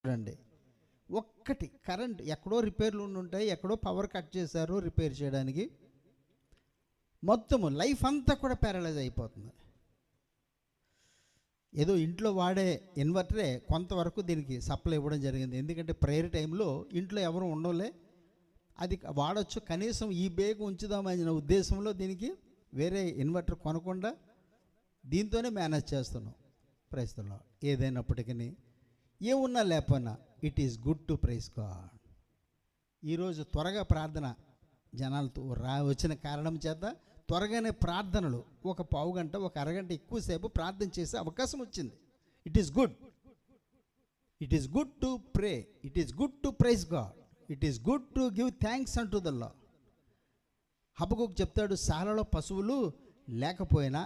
చూడండి, ఒక్కటి కరెంట్ ఎక్కడో రిపేర్లు ఉంటాయి, ఎక్కడో పవర్ కట్ చేశారు రిపేర్ చేయడానికి, మొత్తము లైఫ్ అంతా కూడా ప్యారలైజ్ అయిపోతుంది. ఏదో ఇంట్లో వాడే ఇన్వర్టరే కొంతవరకు దీనికి సప్లై ఇవ్వడం జరిగింది. ఎందుకంటే ప్రేయర్ టైంలో ఇంట్లో ఎవరు ఉండలే, అది వాడచ్చు, కనీసం ఈ బేగ్ ఉంచుదామనే ఉద్దేశంలో దీనికి వేరే ఇన్వర్టర్ కొనకుండా దీంతోనే మేనేజ్ చేస్తున్నాం. Praise the lord. ఏదైనప్పటికీ ఏమున్నా లేకపోయినా it is good to praise God. ఈరోజు త్వరగా ప్రార్థన జనాలతో వచ్చిన కారణం చేత త్వరగానే ప్రార్థనలు ఒక పావు గంట ఒక అరగంట ఎక్కువసేపు ప్రార్థన చేసే అవకాశం వచ్చింది. It is good, it is good to pray, it is good to praise God, it is good to give thanks unto the lord. Habakkuk చెప్తాడు, శాలలో పశువులు లేకపోయినా,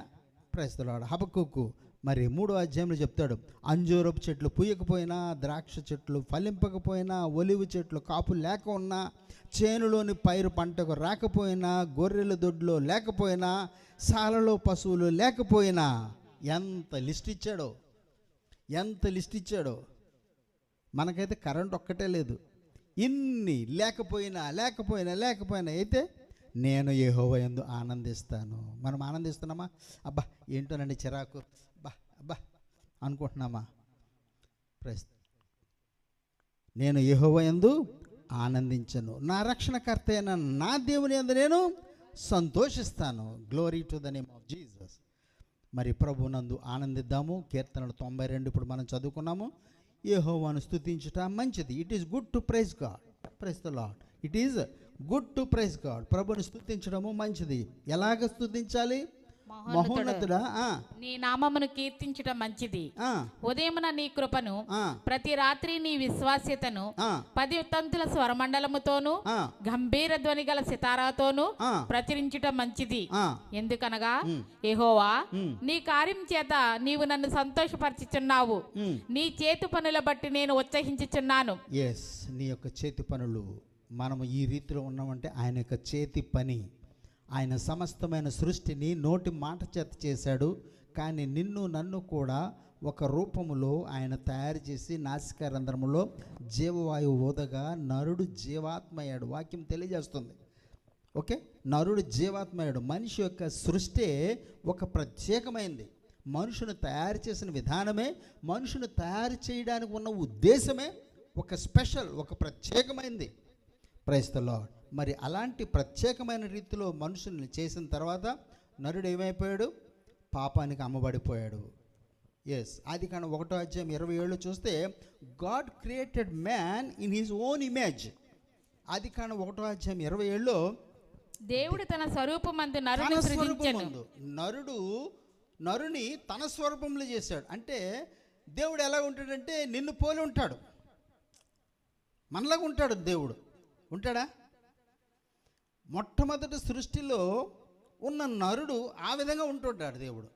ప్రైజ్ ది లార్డ్. హబక్కూకు మరి 3వ అధ్యాయంలో చెప్తాడు, అంజూరపు చెట్లు పూయకపోయినా, ద్రాక్ష చెట్లు ఫలింపకపోయినా, ఒలివు చెట్లు కాపు లేక ఉన్నా, చేనులోని పైరు పంటకు రాకపోయినా, గొర్రెల దొడ్లో లేకపోయినా, శాలలో పశువులు లేకపోయినా, ఎంత లిస్ట్ ఇచ్చాడో, ఎంత లిస్ట్ ఇచ్చాడో. మనకైతే కరెంట్ ఒక్కటే లేదు, ఇన్ని లేకపోయినా అయితే నేను యెహోవా యందు ఆనందిస్తాను. మనం ఆనందిస్తున్నామా? అబ్బా ఏంటోనండి చిరాకు, అబ్బా అనుకుంటున్నామా? నేను యెహోవా యందు ఆనందించను, నా రక్షణకర్త అయిన నా దేవుని యందు నేను సంతోషిస్తాను. Glory to the name of Jesus. మరి ప్రభునందు ఆనందిద్దాము. కీర్తనలు 92 ఇప్పుడు మనం చదువుకున్నాము. యెహోవాను స్తుతించుట మంచిది. It is good to praise God. Praise the lord. It is good to praise God. ప్రభుని స్తుతించడము మంచిది. ఎలాగ స్తుతించాలి? మహోన్నతుడా, నీ నామమును కీర్తించడం మంచిది. ఉదయమున నీ కృపను, ప్రతి రాత్రి నీ విశ్వాస్యతను 10 తంతుల స్వరమండలముతోను గంభీర ధ్వని గల సితారాతోను ప్రచురించటం మంచిది. ఎందుకనగా యెహోవా, నీ కార్యం చేత నీవు నన్ను సంతోషపరచుచున్నావు. నీ చేతి పనుల బట్టి నేను ఉత్సహించుచున్నాను. ఎస్, నీ యొక్క చేతి పనులు. మనము ఈ రీతిలో ఉన్నామంటే ఆయన యొక్క చేతి పని. ఆయన సమస్తమైన సృష్టిని నోటి మాట చేత చేశాడు. కానీ నిన్ను నన్ను కూడా ఒక రూపములో ఆయన తయారు చేసి నాసికారంధ్రములో జీవవాయువు ఊదగా నరుడు జీవాత్మయ్యాడు. వాక్యం తెలియజేస్తుంది. ఓకే, నరుడు జీవాత్మయ్యాడు. మనిషి యొక్క సృష్టి ఒక ప్రత్యేకమైంది. మనుషుని తయారు చేసిన విధానమే, మనుషుని తయారు చేయడానికి ఉన్న ఉద్దేశమే ఒక స్పెషల్, ఒక ప్రత్యేకమైంది. Praise the lord. మరి అలాంటి ప్రత్యేకమైన రీతిలో మనుషుల్ని చేసిన తర్వాత నరుడు ఏమైపోయాడు? పాపానికి అమ్మబడిపోయాడు. ఎస్, ఆదికాండం 1వ అధ్యాయం 27 చూస్తే God created man in his own image. ఆదికాండం 1వ అధ్యాయం 27లో దేవుడు తన స్వరూపమందు నరుని సృజించెను. నరుని తన స్వరూపంలో చేశాడు. అంటే దేవుడు ఎలా ఉంటాడంటే నిన్ను పోలి ఉంటాడు, మనలాగా ఉంటాడు. దేవుడు ఉంటాడా? మొట్టమొదటి సృష్టిలో ఉన్న నరుడు ఆ విధంగా ఉంటుంటాడు దేవుడు.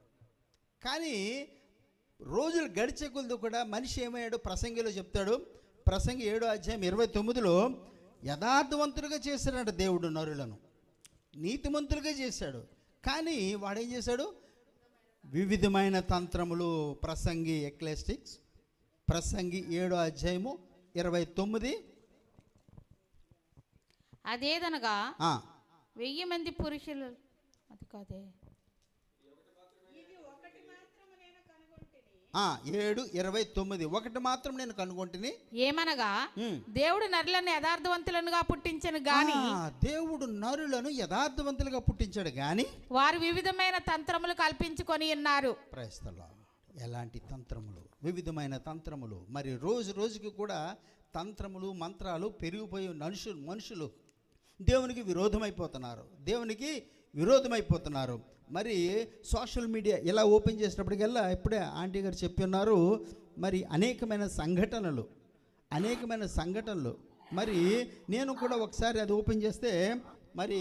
కానీ రోజులు గడిచే కొలది కూడా మనిషి ఏమయ్యాడు? ప్రసంగిలో చెప్తాడు, ప్రసంగి 7వ అధ్యాయం 29లో యథార్థవంతులుగా చేశాడంట దేవుడు నరులను, నీతిమంతులుగా చేశాడు. కానీ వాడేం చేశాడు? వివిధమైన తంత్రములు. ప్రసంగి ఎక్లెస్టిక్స్, ప్రసంగి 7వ అధ్యాయము 29. అదేదనగా 1000 మంది పురుషులు, అది కాదే 7:29 ఒకటి మాత్రం నేను కనుగొంటిని. ఏమనగా దేవుడు నరులను యథార్థవంతులుగా పుట్టించను గాని, దేవుడు నరులను యథార్థవంతులుగా పుట్టించాడు గాని వారు వివిధమైన తంత్రములు కల్పించుకొని ఉన్నారు. Praise the lord. ఎలాంటి తంత్రములు? వివిధమైన తంత్రములు. మరి రోజు రోజుకి కూడా తంత్రములు మంత్రాలు పెరిగిపోయి మనుషులు దేవునికి విరోధమైపోతున్నారు. మరి సోషల్ మీడియా ఇలా ఓపెన్ చేసినప్పటికల్లా, ఇప్పుడే ఆంటీ గారు చెప్పి ఉన్నారు, మరి అనేకమైన సంఘటనలు. మరి నేను కూడా ఒకసారి అది ఓపెన్ చేస్తే మరి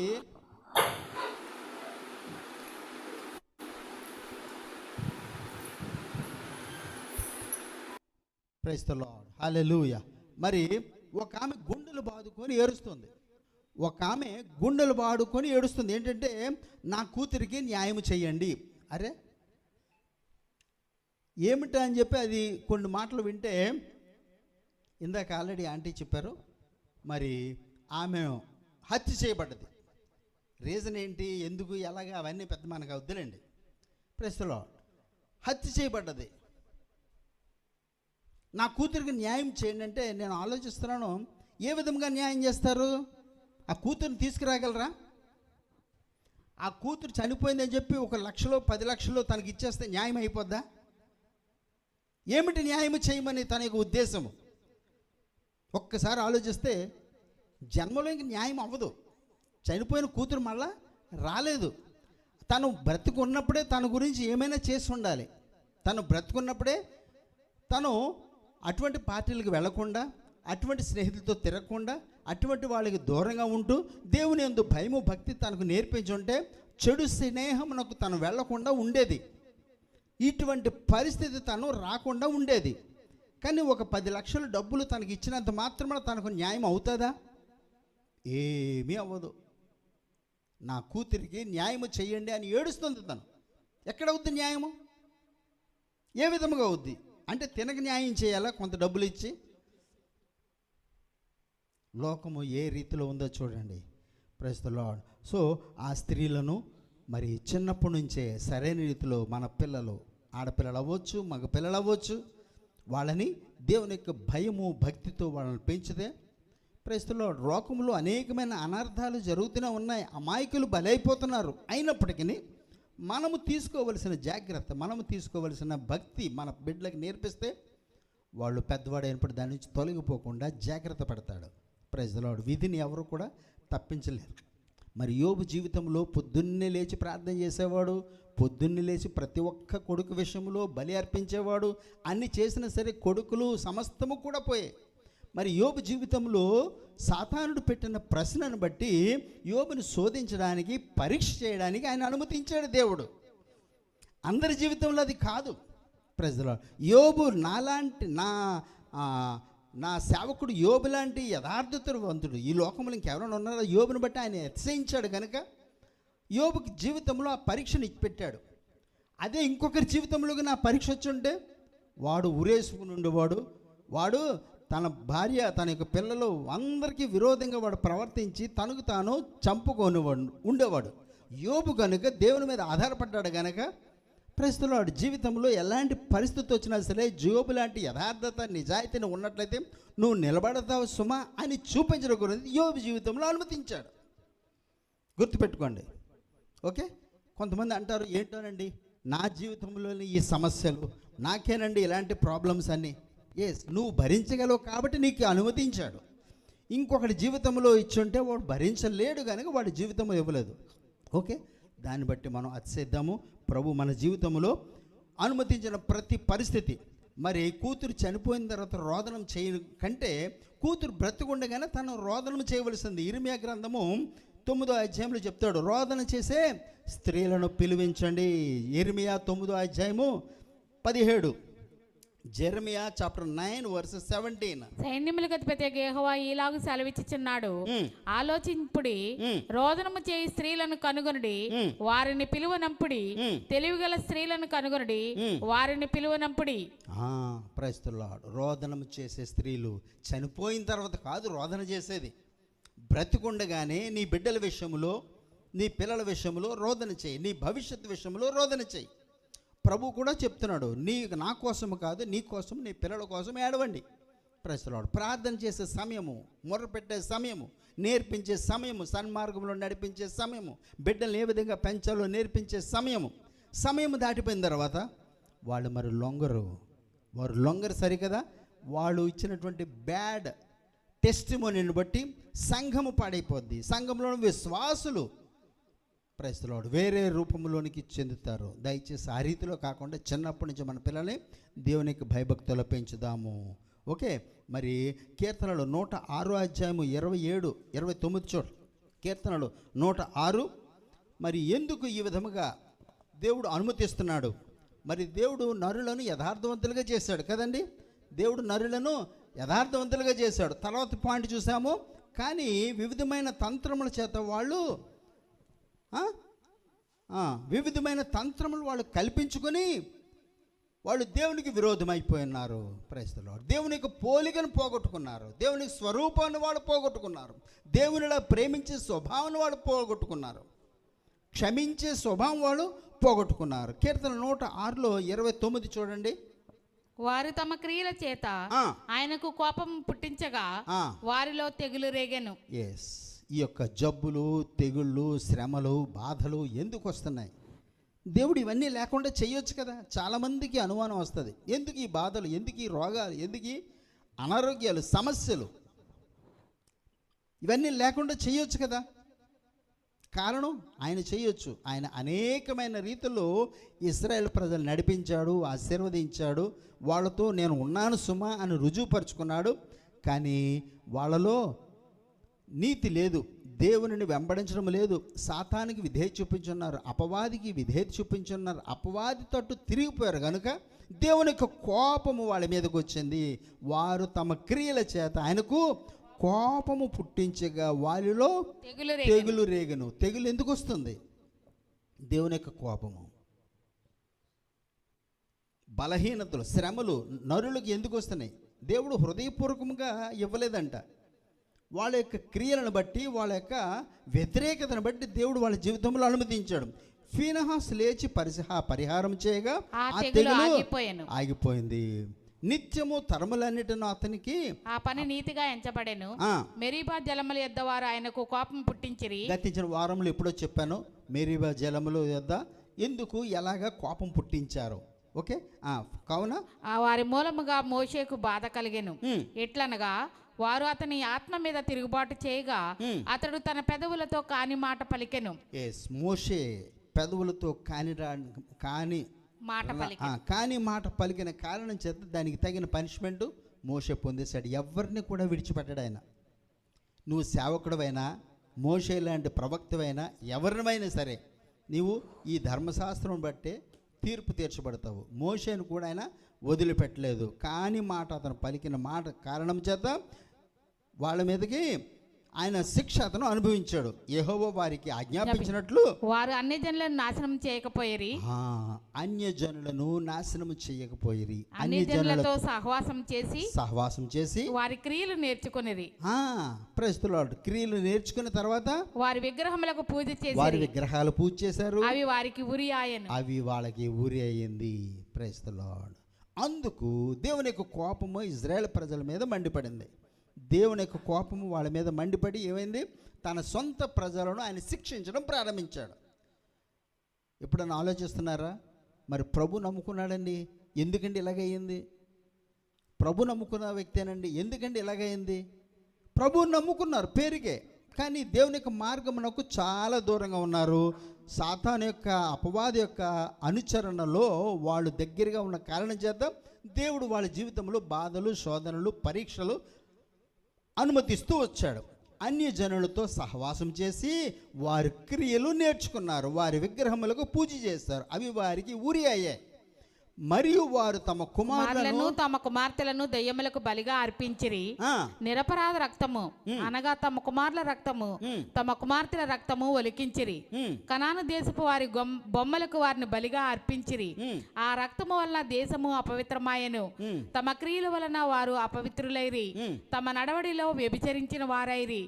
ప్రైజ్ ది లార్డ్, హల్లెలూయా. మరి ఒక ఆమె గుండెలు బాదుకొని ఏడుస్తుంది. ఏంటంటే నా కూతురికి న్యాయం చెయ్యండి. అరే ఏమిటా అని చెప్పి అది కొన్ని మాటలు వింటే ఇందాక ఆల్రెడీ ఆంటీ చెప్పారు, మరి ఆమె హత్య చేయబడ్డది. రీజన్ ఏంటి, ఎందుకు, ఎలాగా, అవన్నీ పెద్ద మనకు వద్దులేండి. ప్రస్తుతం హత్య చేయబడ్డది. నా కూతురికి న్యాయం చేయండి అంటే నేను ఆలోచిస్తున్నాను, ఏ విధంగా న్యాయం చేస్తారు? ఆ కూతురుని తీసుకురాగలరా? ఆ కూతురు చనిపోయిందని చెప్పి 1 లక్షలో 10 లక్షలో తనకి ఇచ్చేస్తే న్యాయం అయిపోద్దా? ఏమిటి న్యాయం చేయమని తన యొక్క ఉద్దేశము? ఒక్కసారి ఆలోచిస్తే జన్మలో ఇంక న్యాయం అవ్వదు. చనిపోయిన కూతురు మళ్ళా రాలేదు. తను బ్రతుకున్నప్పుడే తన గురించి ఏమైనా చేసి ఉండాలి. తను బ్రతుకున్నప్పుడే తను అటువంటి పార్టీలకు వెళ్లకుండా, అటువంటి స్నేహితులతో తిరగకుండా, అటువంటి వాళ్ళకి దూరంగా ఉంటూ దేవుని యందు భయము భక్తి తనకు నేర్పించుంటే చెడు స్నేహమునకు తను వెళ్లకుండా ఉండేది. ఇటువంటి పరిస్థితి తను రాకుండా ఉండేది. కానీ ఒక 10 లక్షల డబ్బులు తనకి ఇచ్చినంత మాత్రమే తనకు న్యాయం అవుతుందా? ఏమీ అవ్వదు. నా కూతురికి న్యాయము చెయ్యండి అని ఏడుస్తుంది తను. ఎక్కడవుద్ది న్యాయము? ఏ విధముగా అవుద్ది అంటే తినక న్యాయం చేయాలా కొంత డబ్బులు ఇచ్చి? లోకము ఏ రీతిలో ఉందో చూడండి. Praise the lord. సో ఆ స్త్రీలను మరి చిన్నప్పటి నుంచే సరైన రీతిలో మన పిల్లలు, ఆడపిల్లలు అవ్వచ్చు, మగ పిల్లలు అవ్వచ్చు, వాళ్ళని దేవుని యొక్క భయము భక్తితో వాళ్ళని పెంచితే, ప్రైజ్ ది లార్డ్, లోకంలో అనేకమైన అనర్థాలు జరుగుతూనే ఉన్నాయి. అమాయకులు బలైపోతున్నారు. అయినప్పటికీ మనము తీసుకోవలసిన జాగ్రత్త, మనము తీసుకోవలసిన భక్తి మన బిడ్డలకు నేర్పిస్తే వాళ్ళు పెద్దవాడైనప్పుడు దాని నుంచి తొలగిపోకుండా జాగ్రత్త పడతాడు. Praise the lord. విధిని ఎవరు కూడా తప్పించలేరు. మరి యోబు జీవితంలో పొద్దున్నే లేచి ప్రార్థన చేసేవాడు, పొద్దున్నే లేచి ప్రతి ఒక్క కొడుకు విషయంలో బలి అర్పించేవాడు. అన్ని చేసినా సరే కొడుకులు సమస్తము కూడా పోయాయి. మరి యోబు జీవితంలో సాతానుడు పెట్టిన ప్రశ్నను బట్టి యోబుని శోధించడానికి, పరీక్ష చేయడానికి ఆయన అనుమతించాడు దేవుడు. అందరి జీవితంలో అది కాదు. Praise the lord. యోబు నాలాంటి నా సేవకుడు యోబు లాంటి యథార్థవంతుడు ఈ లోకంలో ఇంకెవరైనా ఉన్నారో? యోబుని బట్టి ఆయన హెచ్చరించాడు కనుక యోబుకి జీవితంలో ఆ పరీక్షను పెట్టాడు. అదే ఇంకొకరి జీవితంలోకి నా పరీక్ష వచ్చి ఉంటే వాడు ఉరేసుకుని ఉండేవాడు. వాడు తన భార్య, తన యొక్క పిల్లలు అందరికీ విరోధంగా వాడు ప్రవర్తించి తనకు తాను చంపుకొనివాడు ఉండేవాడు. యోబు కనుక దేవుని మీద ఆధారపడ్డాడు కనుక ప్రైజ్ ది లార్డ్, జీవితంలో ఎలాంటి పరిస్థితి వచ్చినా సరే యోబు లాంటి యథార్థత, నిజాయితీని ఉన్నట్లయితే నువ్వు నిలబడతావు సుమా అని చూపించడం గురించి యోబు జీవితంలో అనుమతించాడు. గుర్తుపెట్టుకోండి. ఓకే. కొంతమంది అంటారు, ఏంటోనండి నా జీవితంలోని ఈ సమస్యలు, నాకేనండి ఇలాంటి ప్రాబ్లమ్స్ అన్నీ. ఎస్, నువ్వు భరించగలవు కాబట్టి నీకు అనుమతించాడు. ఇంకొకటి జీవితంలో ఇచ్చుంటే వాడు భరించలేడు కనుక వాడి జీవితం ఇవ్వలేదు. ఓకే. దాన్ని బట్టి మనం అతిశయిద్దాము. ప్రభు మన జీవితంలో అనుమతించిన ప్రతి పరిస్థితి, మరి కూతురు చనిపోయిన తర్వాత రోదనం చేయ కంటే కూతురు బ్రతికుండగానే తను రోదనం చేయవలసింది. ఇర్మియా గ్రంథము 9వ అధ్యాయంలో చెప్తాడు, రోదన చేసే స్త్రీలను పిలువించండి. ఇర్మియా 9వ అధ్యాయము 17. జెరమియా చాప్టర్ 9 వర్సెస్ 17. సైన్యములకు అధిపతి యెహోవా ఈలాగు సెలవిచ్చుచున్నాడు, ఆలోచింపుడి, రోదనము చేయి స్త్రీలను కనుగొనుడి, వారిని పిలువనంపుడి, తెలివిగల స్త్రీలను కనుగొనుడి, వారిని పిలువనంపుడి. Praise the lord. రోదనము చేసే స్త్రీలు చనిపోయిన తర్వాత కాదు రోదన చేసేది, బ్రతికుండగానే నీ బిడ్డల విషయంలో, నీ పిల్లల విషయంలో రోదన చేయి, నీ భవిష్యత్తు విషయంలో రోదన చేయి. ప్రభు కూడా చెప్తున్నాడు, నా కోసము కాదు, నీ కోసం, నీ పిల్లల కోసం ఏడవండి. Praise the lord. ప్రార్థన చేసే సమయము, మొర్రపెట్టే సమయము, నేర్పించే సమయము, సన్మార్గంలో నడిపించే సమయము, బిడ్డలు ఏ విధంగా పెంచాలో నేర్పించే సమయము దాటిపోయిన తర్వాత వాళ్ళు మరి వారు లొంగరు సరికదా. వాళ్ళు ఇచ్చినటువంటి బ్యాడ్ టెస్టిమోనీని బట్టి సంఘము పాడైపోద్ది. సంఘంలో విశ్వాసులు ప్రైజ్ ది లార్డ్ వేరే రూపంలోనికి చెందుతారు. దయచేసి ఆ రీతిలో కాకుండా చిన్నప్పటి నుంచి మన పిల్లల్ని దేవునికి భయభక్తులు పెంచుదాము. ఓకే. మరి కీర్తనలు 106 అధ్యాయము 27, 29 చూడు. కీర్తనలు 106. మరి ఎందుకు ఈ విధముగా దేవుడు అనుమతిస్తున్నాడు? మరి దేవుడు నరులను యథార్థవంతులుగా చేశాడు కదండి. దేవుడు నరులను యథార్థవంతులుగా చేశాడు. తర్వాత పాయింట్ చూసాము. కానీ వివిధమైన తంత్రముల చేత వాళ్ళు వివిధమైన తంత్రములు వాళ్ళు కల్పించుకొని వాళ్ళు దేవునికి విరోధమైపోయి ఉన్నారు. Praise the lord. దేవుని యొక్క పోలికను పోగొట్టుకున్నారు, దేవుని స్వరూపాన్ని వాళ్ళు పోగొట్టుకున్నారు, దేవునిలా ప్రేమించే స్వభావాన్ని వాళ్ళు పోగొట్టుకున్నారు, క్షమించే స్వభావం వాళ్ళు పోగొట్టుకున్నారు. కీర్తన 106:29 చూడండి. వారు తమ క్రియల చేత ఆయనకు కోపం పుట్టించగా వారిలో తెగులు రేగెను. ఎస్, ఈ యొక్క జబ్బులు, తెగుళ్ళు, శ్రమలు, బాధలు ఎందుకు వస్తున్నాయి? దేవుడు ఇవన్నీ లేకుండా చేయొచ్చు కదా. చాలామందికి అనుమానం వస్తుంది, ఎందుకు ఈ బాధలు, ఎందుకు ఈ రోగాలు, ఎందుకు ఈ అనారోగ్యాలు, సమస్యలు, ఇవన్నీ లేకుండా చేయొచ్చు కదా. కారణం ఆయన చేయొచ్చు. ఆయన అనేకమైన రీతిలో ఇశ్రాయేల్ ప్రజలు నడిపించాడు, ఆశీర్వదించాడు, వాళ్ళతో నేను ఉన్నాను సుమా అని రుజువుపరుచుకున్నాడు. కానీ వాళ్ళలో నీతి లేదు, దేవునిని వెంబడించడం లేదు, సాతానికి విధేయత చూపించున్నారు, అపవాదికి విధేయత చూపించున్నారు, అపవాది తట్టు తిరిగిపోయారు కనుక దేవుని యొక్క కోపము వాళ్ళ మీదకి వచ్చింది. వారు తమ క్రియల చేత ఆయనకు కోపము పుట్టించగా వారిలో తెగులు రేగను. తెగులు ఎందుకు వస్తుంది? దేవుని యొక్క కోపము. బలహీనతలు, శ్రమలు నరులకు ఎందుకు వస్తున్నాయి? దేవుడు హృదయపూర్వకంగా ఇవ్వలేదంట. వాళ్ళ యొక్క క్రియలను బట్టి, వాళ్ళ యొక్క వ్యతిరేకతను బట్టి దేవుడు వాళ్ళ జీవితంలో అనుమతించాడు. ఫీనహాస్ లేచి పరిహారం చేయగా ఆ తెగులు ఆగిపోయింది. నిత్యము తరములన్నిటిను అతనికి ఆ పని నీతిగా ఎంచబడెను. మెరీబా జలముల యొద్ద వారు ఆయనకు కోపం పుట్టించిరి. గతించిన వారంలో ఎప్పుడో చెప్పాను, మెరీబా జలముల యొద్ద ఎందుకు ఎలాగా కోపం పుట్టించారు. ఓకే, కావున వారి మూలముగా మోషేకు బాధ కలిగెను. ఎట్లనగా వారు అతని ఆత్మ మీద తిరుగుబాటు చేయగా అతడు తన పెదవులతో కాని మాట పలికెను. మోషే పెదవులతో కాని మాట పలికిన కారణం చేత దానికి తగిన పనిష్మెంట్ మోషే పొందేశాడు. ఎవరిని కూడా విడిచిపెట్టాడు ఆయన. నువ్వు సేవకుడవైనా, మోషే లాంటి ప్రవక్తవైనా, ఎవరినైనా సరే నీవు ఈ ధర్మశాస్త్రం బట్టే తీర్పు తీర్చబడతావు. మోషేను కూడా ఆయన వదిలిపెట్టలేదు. కాని మాట అతను పలికిన మాట కారణం చేత వాళ్ళ మీదకి ఆయన శిక్ష అతను అనుభవించాడు. యెహోవా వారికి ఆజ్ఞాపించినట్లు వారు అన్యజనులను నాశనం చేయకపోయిరి. అన్యజనులను నాశనం చేయకపోయిరి. అన్యజనులతో సహవాసం చేసి వారి క్రియలు నేర్చుకునేది. Praise the lord. క్రియలు నేర్చుకున్న తర్వాత వారి విగ్రహములకు పూజ చేసి వారి విగ్రహాలు పూజ చేశారు. అవి వారికి ఉరి ఆయను. అవి వాళ్ళకి ఉరి అయ్యింది. Praise the lord. అందుకు దేవుని యొక్క కోపము ఇజ్రాయేల్ ప్రజల మీద మండిపడింది. దేవుని యొక్క కోపము వాళ్ళ మీద మండిపడి ఏమైంది? తన సొంత ప్రజలను ఆయన శిక్షించడం ప్రారంభించాడు. ఎప్పుడన్నా ఆలోచిస్తున్నారా? మరి ప్రభు నమ్ముకున్నాడండి, ఎందుకండి ఇలాగయ్యింది? ప్రభు నమ్ముకున్న వ్యక్తేనండి, ఎందుకండి ఇలాగయ్యింది? ప్రభు నమ్ముకున్నారు పేరుకే, కానీ దేవుని యొక్క మార్గమునకు చాలా దూరంగా ఉన్నారు. సాతాను యొక్క, అపవాది యొక్క అనుచరణలో వాళ్ళు దగ్గరగా ఉన్న కారణం చేత దేవుడు వాళ్ళ జీవితంలో బాధలు, శోధనలు, పరీక్షలు అనుమతిస్తూ వచ్చాడు. అన్యజనులతో సహవాసం చేసి వారి క్రియలు నేర్చుకున్నారు, వారి విగ్రహములకు పూజ చేస్తారు, అవి వారికి ఉరి అయ్యాయి. మరియు వారు తమ కుమార్తెలను దయ్యములకు బలిగా అర్పించిరి. నిరపరాధ రక్తము అనగా తమ కుమారుల రక్తము, తమ కుమార్తెల రక్తము ఒలికించిరి. కనాను దేశపు వారి బొమ్మలకు వారిని బలిగా అర్పించిరి. ఆ రక్తము వలన దేశము అపవిత్రమాయెను. తమ క్రియల వలన వారు అపవిత్రులైరి, తమ నడవడిలో వ్యభిచరించిన వారైరి.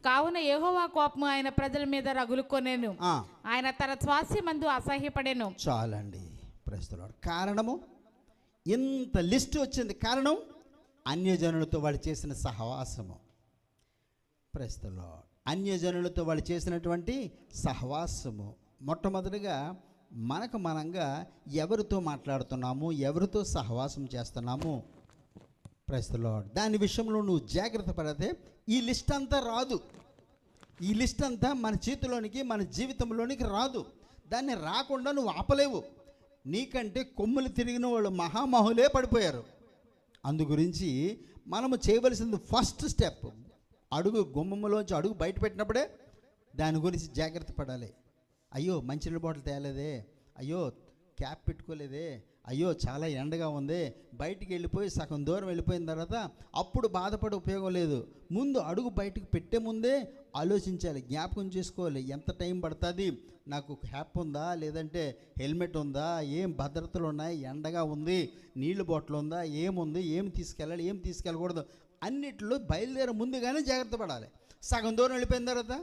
కావున యెహోవా కోపము ఆయన ప్రజల మీద రగులుకొనెను, ఆయన తన స్వాస్యమందు అసహ్యపడెను. చాలండి. కారణము ఇంత లిస్ట్ వచ్చింది. కారణం అన్యజనులతో వాళ్ళు చేసిన సహవాసము. Praise the lord. అన్యజనులతో వాళ్ళు చేసినటువంటి సహవాసము. మొట్టమొదటిగా మనంగా ఎవరితో మాట్లాడుతున్నాము, ఎవరితో సహవాసం చేస్తున్నాము. Praise the lord. దాని విషయంలో నువ్వు జాగ్రత్త పడితే ఈ లిస్ట్ అంతా రాదు. ఈ లిస్ట్ అంతా మన చేతిలోనికి, మన జీవితంలోనికి రాదు. దాన్ని రాకుండా నువ్వు ఆపలేవు. నీకంటే కొమ్ములు తిరిగిన వాళ్ళు మహామహులే పడిపోయారు. అందు గురించి మనము చేయవలసింది ఫస్ట్ స్టెప్, అడుగు గుమ్మములోంచి అడుగు బయట పెట్టినప్పుడే దాని గురించి జాగ్రత్త పడాలి. అయ్యో మంచినీళ్ళ బాటిల్ తేలేదే, అయ్యో క్యాప్ పెట్టుకోలేదే, అయ్యో చాలా ఎండగా ఉంది, బయటికి వెళ్ళిపోయి సగం దూరం వెళ్ళిపోయిన తర్వాత అప్పుడు బాధపడే ఉపయోగం లేదు. ముందు అడుగు బయటకు పెట్టే ముందే ఆలోచించాలి, జ్ఞాపకం చేసుకోవాలి, ఎంత టైం పడుతుంది, నాకు హ్యాప్ ఉందా, లేదంటే హెల్మెట్ ఉందా, ఏం భద్రతలు ఉన్నాయి, ఎండగా ఉంది, నీళ్ళు బాటిల్ ఉందా, ఏముంది, ఏం తీసుకెళ్ళాలి, ఏం తీసుకెళ్ళకూడదు, అన్నిట్లో బయలుదేరే ముందుగానే జాగ్రత్త పడాలి. సగం దూరం వెళ్ళిపోయిన తర్వాత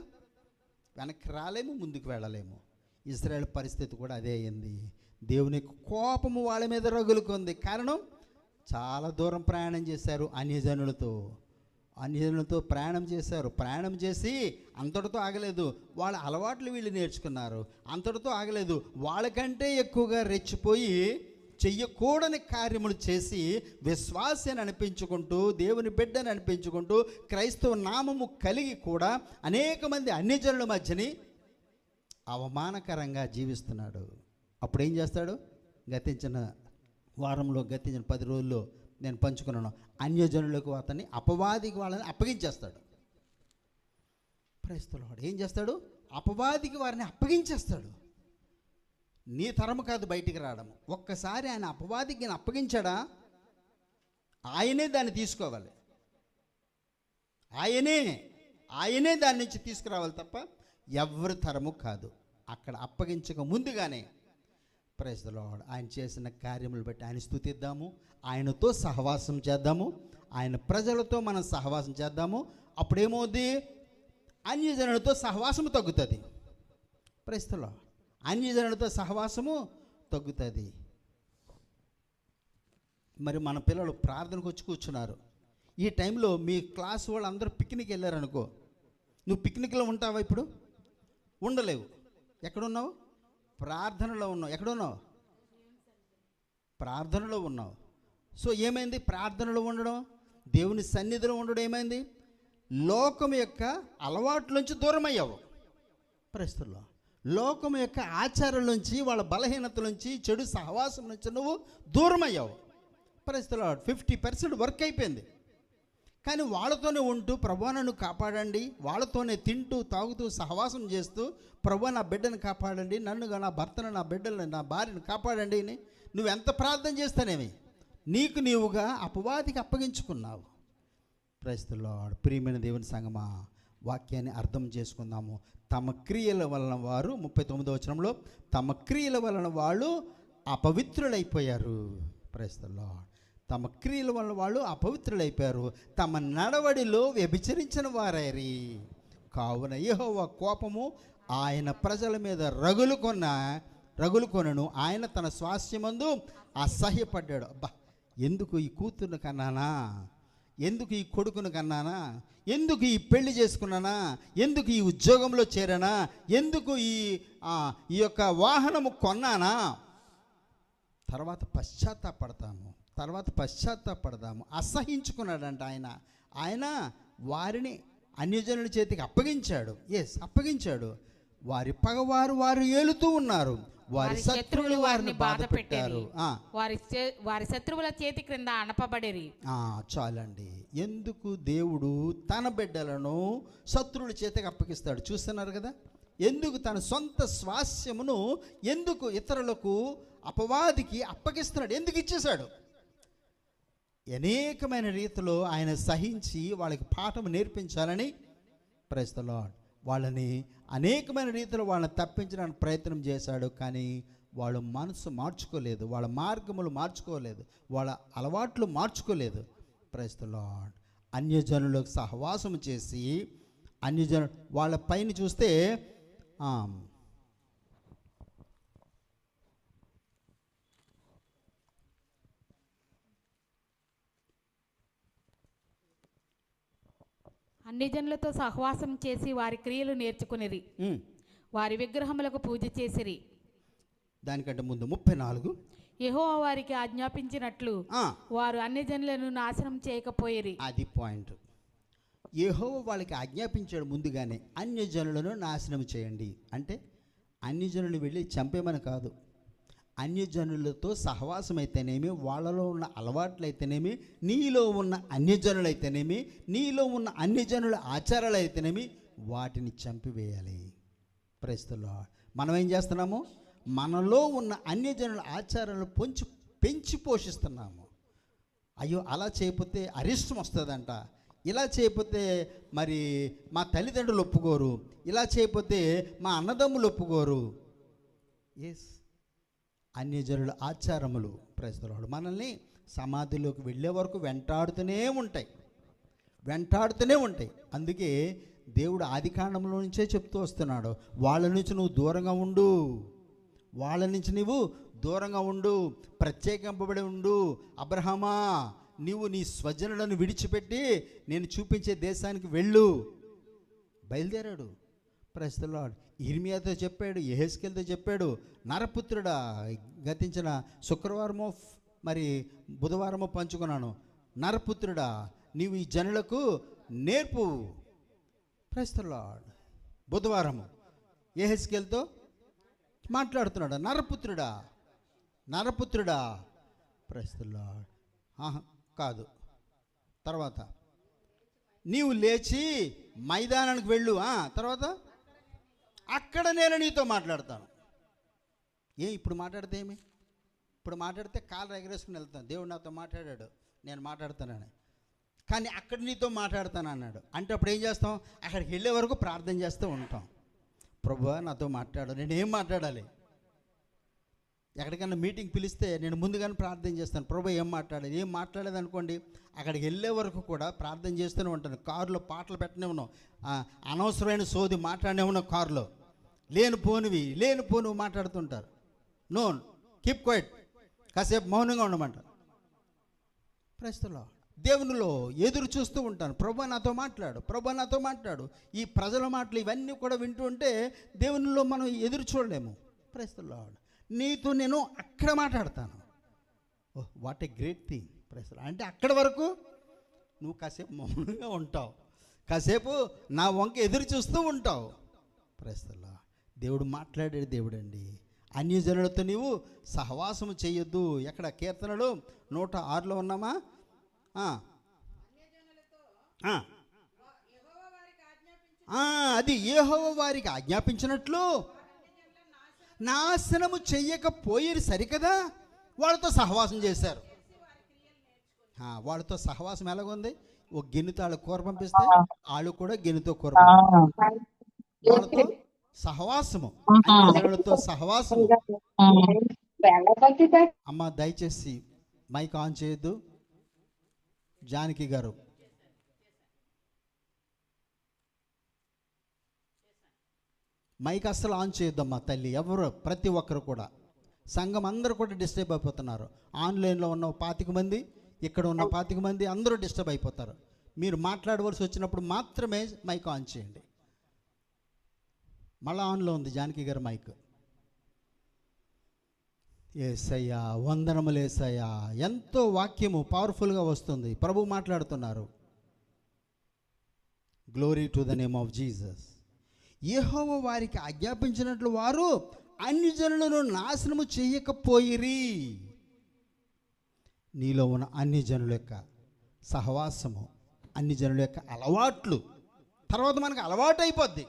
వెనక్కి రాలేము, ముందుకు వెళ్ళలేము. ఇజ్రాయెల్ పరిస్థితి కూడా అదే అయింది. దేవుని కోపము వాళ్ళ మీద రగులుకుంది. కారణం, చాలా దూరం ప్రయాణం చేశారు, అన్యజనులతో ప్రయాణం చేశారు. ప్రయాణం చేసి అంతటితో ఆగలేదు, వాళ్ళ అలవాట్లు వీళ్ళు నేర్చుకున్నారు. అంతటితో ఆగలేదు, వాళ్ళకంటే ఎక్కువగా రెచ్చిపోయి చెయ్యకూడని కార్యములు చేసి విశ్వాసాన్ని అనిపించుకుంటూ, దేవుని బిడ్డని అనిపించుకుంటూ, క్రైస్తవ నామము కలిగి కూడా అనేక మంది అన్యజనుల మధ్యని అవమానకరంగా జీవిస్తున్నాడు. అప్పుడు ఏం చేస్తాడు? గతించిన 10 రోజుల్లో నేను పంచుకున్నాను, అన్యజనులకు అతన్ని అపవాదికి వాళ్ళని అప్పగించేస్తాడు. క్రైస్తవుడు ఏం చేస్తాడు? అపవాదికి వారిని అప్పగించేస్తాడు. నీ తరము కాదు బయటికి రావడం. ఒక్కసారి ఆయన అపవాదికి అప్పగించాడా, ఆయనే దాన్ని తీసుకోవాలి, ఆయనే దాని నుంచి తీసుకురావాలి తప్ప ఎవరి తరము కాదు. అక్కడ అప్పగించక ముందుగానే ప్రైజ్ ది లార్డ్ ఆయన చేసిన కార్యములు బట్టి ఆయన స్తుతిద్దాము, ఆయనతో సహవాసం చేద్దాము, ఆయన ప్రజలతో మనం సహవాసం చేద్దాము. అప్పుడేమవుద్ది? అన్యజనులతో సహవాసము తగ్గుతుంది. ప్రైజ్ ది లార్డ్ అన్యజనులతో సహవాసము తగ్గుతుంది. మరి మన పిల్లలు ప్రార్థనకు వచ్చి కూర్చున్నారు. ఈ టైంలో మీ క్లాస్ వాళ్ళు అందరూ పిక్నిక్ వెళ్ళారనుకో, నువ్వు పిక్నిక్లో ఉంటావా? ఇప్పుడు ఉండలేవు. ఎక్కడున్నావు? ప్రార్థనలో ఉన్నావు. ఎక్కడున్నావు? ప్రార్థనలో ఉన్నావు. సో ఏమైంది? ప్రార్థనలో ఉండడం, దేవుని సన్నిధిలో ఉండడం ఏమైంది? లోకం యొక్క అలవాట్ల నుంచి దూరం అయ్యావు. పరిస్థితుల్లో లోకం యొక్క ఆచారాల నుంచి, వాళ్ళ బలహీనత నుంచి, చెడు సహవాసం నుంచి నువ్వు దూరం అయ్యావు. పరిస్థితుల్లో 50% వర్క్ అయిపోయింది. కానీ వాళ్ళతోనే ఉంటూ ప్రభువా నన్ను కాపాడండి, వాళ్ళతోనే తింటూ తాగుతూ సహవాసం చేస్తూ ప్రభువా నా బిడ్డను కాపాడండి, నన్ను నా భర్తను, నా బిడ్డలను, నా భార్యను కాపాడండి అని నువ్వు ఎంత ప్రార్థన చేస్తానేమి నీకు నీవుగా అపవాదికి అప్పగించుకున్నావు. Praise the lord. ప్రియమైన దేవుని సంగమా, వాక్యాన్ని అర్థం చేసుకుందాము. తమ క్రియల వలన వారు 39వ వచనంలో తమ క్రియల వలన వాళ్ళు అపవిత్రులైపోయారు. Praise the lord. తమ క్రియల వలన వాళ్ళు అపవిత్రులైపోయారు, తమ నడవడిలో వ్యభిచరించిన వారైరి. కావున యెహోవా కోపము ఆయన ప్రజల మీద రగులుకొనను, ఆయన తన స్వాస్థ్యమందు అసహ్యపడ్డాడు. అబ్బా, ఎందుకు ఈ కూతురును కన్నానా, ఎందుకు ఈ కొడుకును కన్నానా, ఎందుకు ఈ పెళ్లి చేసుకున్నానా, ఎందుకు ఈ ఉద్యోగంలో చేరానా, ఎందుకు ఈ యొక్క వాహనము కొన్నానా, తర్వాత పశ్చాత్తాపడదాము. అసహించుకున్నాడంట ఆయన వారిని అన్యజనుల చేతికి అప్పగించాడు. అప్పగించాడు. వారి పగవారు వారు ఏలుతూ ఉన్నారు, వారి శత్రువులు వారిని బాధ పెట్టారు, వారి శత్రువుల చేతి క్రింద అణపబడిరి. చాలండి. ఎందుకు దేవుడు తన బిడ్డలను శత్రువుల చేతికి అప్పగిస్తాడు? చూస్తున్నారు కదా, ఎందుకు తన సొంత స్వాస్యమును ఎందుకు ఇతరులకు, అపవాదికి అప్పగిస్తున్నాడు? ఎందుకు ఇచ్చేశాడు? అనేకమైన రీతిలో ఆయన సహించి వాళ్ళకి పాఠం నేర్పించాలని, ప్రైజ్ ది లార్డ్, వాళ్ళని అనేకమైన రీతిలో వాళ్ళని తప్పించడానికి ప్రయత్నం చేశాడు. కానీ వాళ్ళు మనసు మార్చుకోలేదు, వాళ్ళ మార్గములు మార్చుకోలేదు, వాళ్ళ అలవాట్లు మార్చుకోలేదు. Praise the lord. అన్యజనులకు సహవాసం చేసి వాళ్ళ పైన చూస్తే అన్ని జనులతో సహవాసం చేసి వారి క్రియలు నేర్చుకునేది, వారి విగ్రహములకు పూజ చేసిరి. దానికంటే ముందు 34 యెహోవా వారికి ఆజ్ఞాపించినట్లు వారు అన్ని జనులను నాశనం చేయకపోయిరి. అది పాయింట్. యెహోవా వాళ్ళకి ఆజ్ఞాపించాడు ముందుగానే, అన్యజనులను నాశనం చేయండి అంటే అన్యజనులు వెళ్ళి చంపేమని కాదు. అన్యజనులతో సహవాసం అయితేనేమి, వాళ్ళలో ఉన్న అలవాట్లు అయితేనేమి, నీలో ఉన్న అన్యజనులైతేనేమి, నీలో ఉన్న అన్యజనుల ఆచారాలు అయితేనేమి, వాటిని చంపివేయాలి. Praise the lord. మనం ఏం చేస్తున్నాము? మనలో ఉన్న అన్యజనుల ఆచారాలను పెంచి పోషిస్తున్నాము. అయ్యో అలా చేయకపోతే అరిష్టం వస్తుందంట, ఇలా చేయకపోతే మరి మా తల్లిదండ్రులు ఒప్పుకోరు, ఇలా చేయకపోతే మా అన్నదమ్ములు ఒప్పుకోరు. ఎస్, అన్యజనుల ఆచారములు ప్రజలు మనల్ని సమాధిలోకి వెళ్ళే వరకు వెంటాడుతూనే ఉంటాయి. అందుకే దేవుడు ఆది కాండంలో నుంచే చెప్తూ వస్తున్నాడు, వాళ్ళ నుంచి నువ్వు దూరంగా ఉండు, ప్రత్యేకింపబడి ఉండు. అబ్రహామా, నీవు నీ స్వజనులను విడిచిపెట్టి నేను చూపించే దేశానికి వెళ్ళు. బయలుదేరాడు. Praise the lord. ఇర్మియాతో చెప్పాడు, యెహెజ్కేలుతో చెప్పాడు, నరపుత్రుడా, గతించిన శుక్రవారమో మరి బుధవారమో పంచుకున్నాను, నరపుత్రుడా నీవు ఈ జనులకు నేర్పు. Praise the lord. బుధవారము యెహెజ్కేలుతో మాట్లాడుతున్నాడు, నరపుత్రుడా. Praise the lord. కాదు, తర్వాత నీవు లేచి మైదానానికి వెళ్ళు, తర్వాత అక్కడ నేను నీతో మాట్లాడతాను. ఇప్పుడు మాట్లాడితే ఏమి? ఇప్పుడు మాట్లాడితే కాళ్ళు ఎగరేసుకుని వెళ్తాను. దేవుడు నాతో మాట్లాడాడు, నేను మాట్లాడతానని. కానీ అక్కడ నీతో మాట్లాడతాను అన్నాడు. అంటే అప్పుడు ఏం చేస్తాం? అక్కడికి వెళ్ళే వరకు ప్రార్థన చేస్తూ ఉంటాం. ప్రభువా నాతో మాట్లాడు. నేను ఏం మాట్లాడాలి? ఎక్కడికైనా మీటింగ్ పిలిస్తే నేను ముందుగానే ప్రార్థన చేస్తాను, ప్రభు ఏం మాట్లాడాలి. ఏం మాట్లాడేది అనుకోండి, అక్కడికి వెళ్ళే వరకు కూడా ప్రార్థన చేస్తూనే ఉంటాను. కారులో పాటలు పెట్టనే ఉన్నాం, అనవసరమైన సోది మాట్లాడనే ఉన్నాం. కారులో లేనిపోనివి మాట్లాడుతుంటారు. నో, కీప్ క్వైట్, కాసేపు మౌనంగా ఉండమంటారు. ప్రస్తుతం దేవునిలో ఎదురు చూస్తూ ఉంటాను, ప్రభు నాతో మాట్లాడు. ఈ ప్రజల మాటలు ఇవన్నీ కూడా వింటూ ఉంటే దేవునిలో మనం ఎదురు చూడలేము. ప్రస్తుతం నీతో నేను అక్కడ మాట్లాడతాను. ఓహ్, వాట్ ఏ గ్రేట్ థింగ్. ప్రస్తుతం అంటే అక్కడ వరకు నువ్వు కాసేపు మౌనంగా ఉంటావు, కాసేపు నా వంక ఎదురు చూస్తూ ఉంటావు. ప్రస్తుతం దేవుడు మాట్లాడే దేవుడు అండి. అన్యజనులతో నీవు సహవాసము చేయొద్దు. ఎక్కడ? కీర్తనలు 106లో ఉన్నామా? అది యెహోవా వారికి ఆజ్ఞాపించినట్లు నాశనము చెయ్యకపోయేది సరికదా, వాళ్ళతో సహవాసం చేశారు. వాళ్ళతో సహవాసం ఎలాగుంది? ఒక గిన్నెతో వాళ్ళ కూర పంపిస్తే వాళ్ళు కూడా గిన్నెతో కూర, వాళ్ళతో సహవాసము, అన్యజనులతో సహవాసము. అమ్మ దయచేసి మైక్ ఆన్ చేయొద్దు. జానకి గారు, మైక్ అస్సలు ఆన్ చేయొద్దమ్మా తల్లి. ఎవరు, ప్రతి ఒక్కరు కూడా, సంఘం అందరూ కూడా డిస్టర్బ్ అయిపోతున్నారు. ఆన్లైన్లో ఉన్న 25 మంది, ఇక్కడ ఉన్న 25 మంది అందరూ డిస్టర్బ్ అయిపోతారు. మీరు మాట్లాడవలసి వచ్చినప్పుడు మాత్రమే మైక్ ఆన్ చేయండి. మళ్ళా ఆన్లో ఉంది జానకి గారు మైక్. యేసయ్యా, వందనములు యేసయ్యా. ఎంతో వాక్యము పవర్ఫుల్గా వస్తుంది. ప్రభు మాట్లాడుతున్నారు. Glory to the name of Jesus. యెహోవా వారికి ఆజ్ఞాపించినట్లు వారు అన్యజనులను నాశనము చేయకపోయిరి. నీలో ఉన్న అన్యజనుల యొక్క సహవాసము, అన్యజనుల యొక్క అలవాట్లు, తర్వాత మనకు అలవాటు అయిపోద్ది.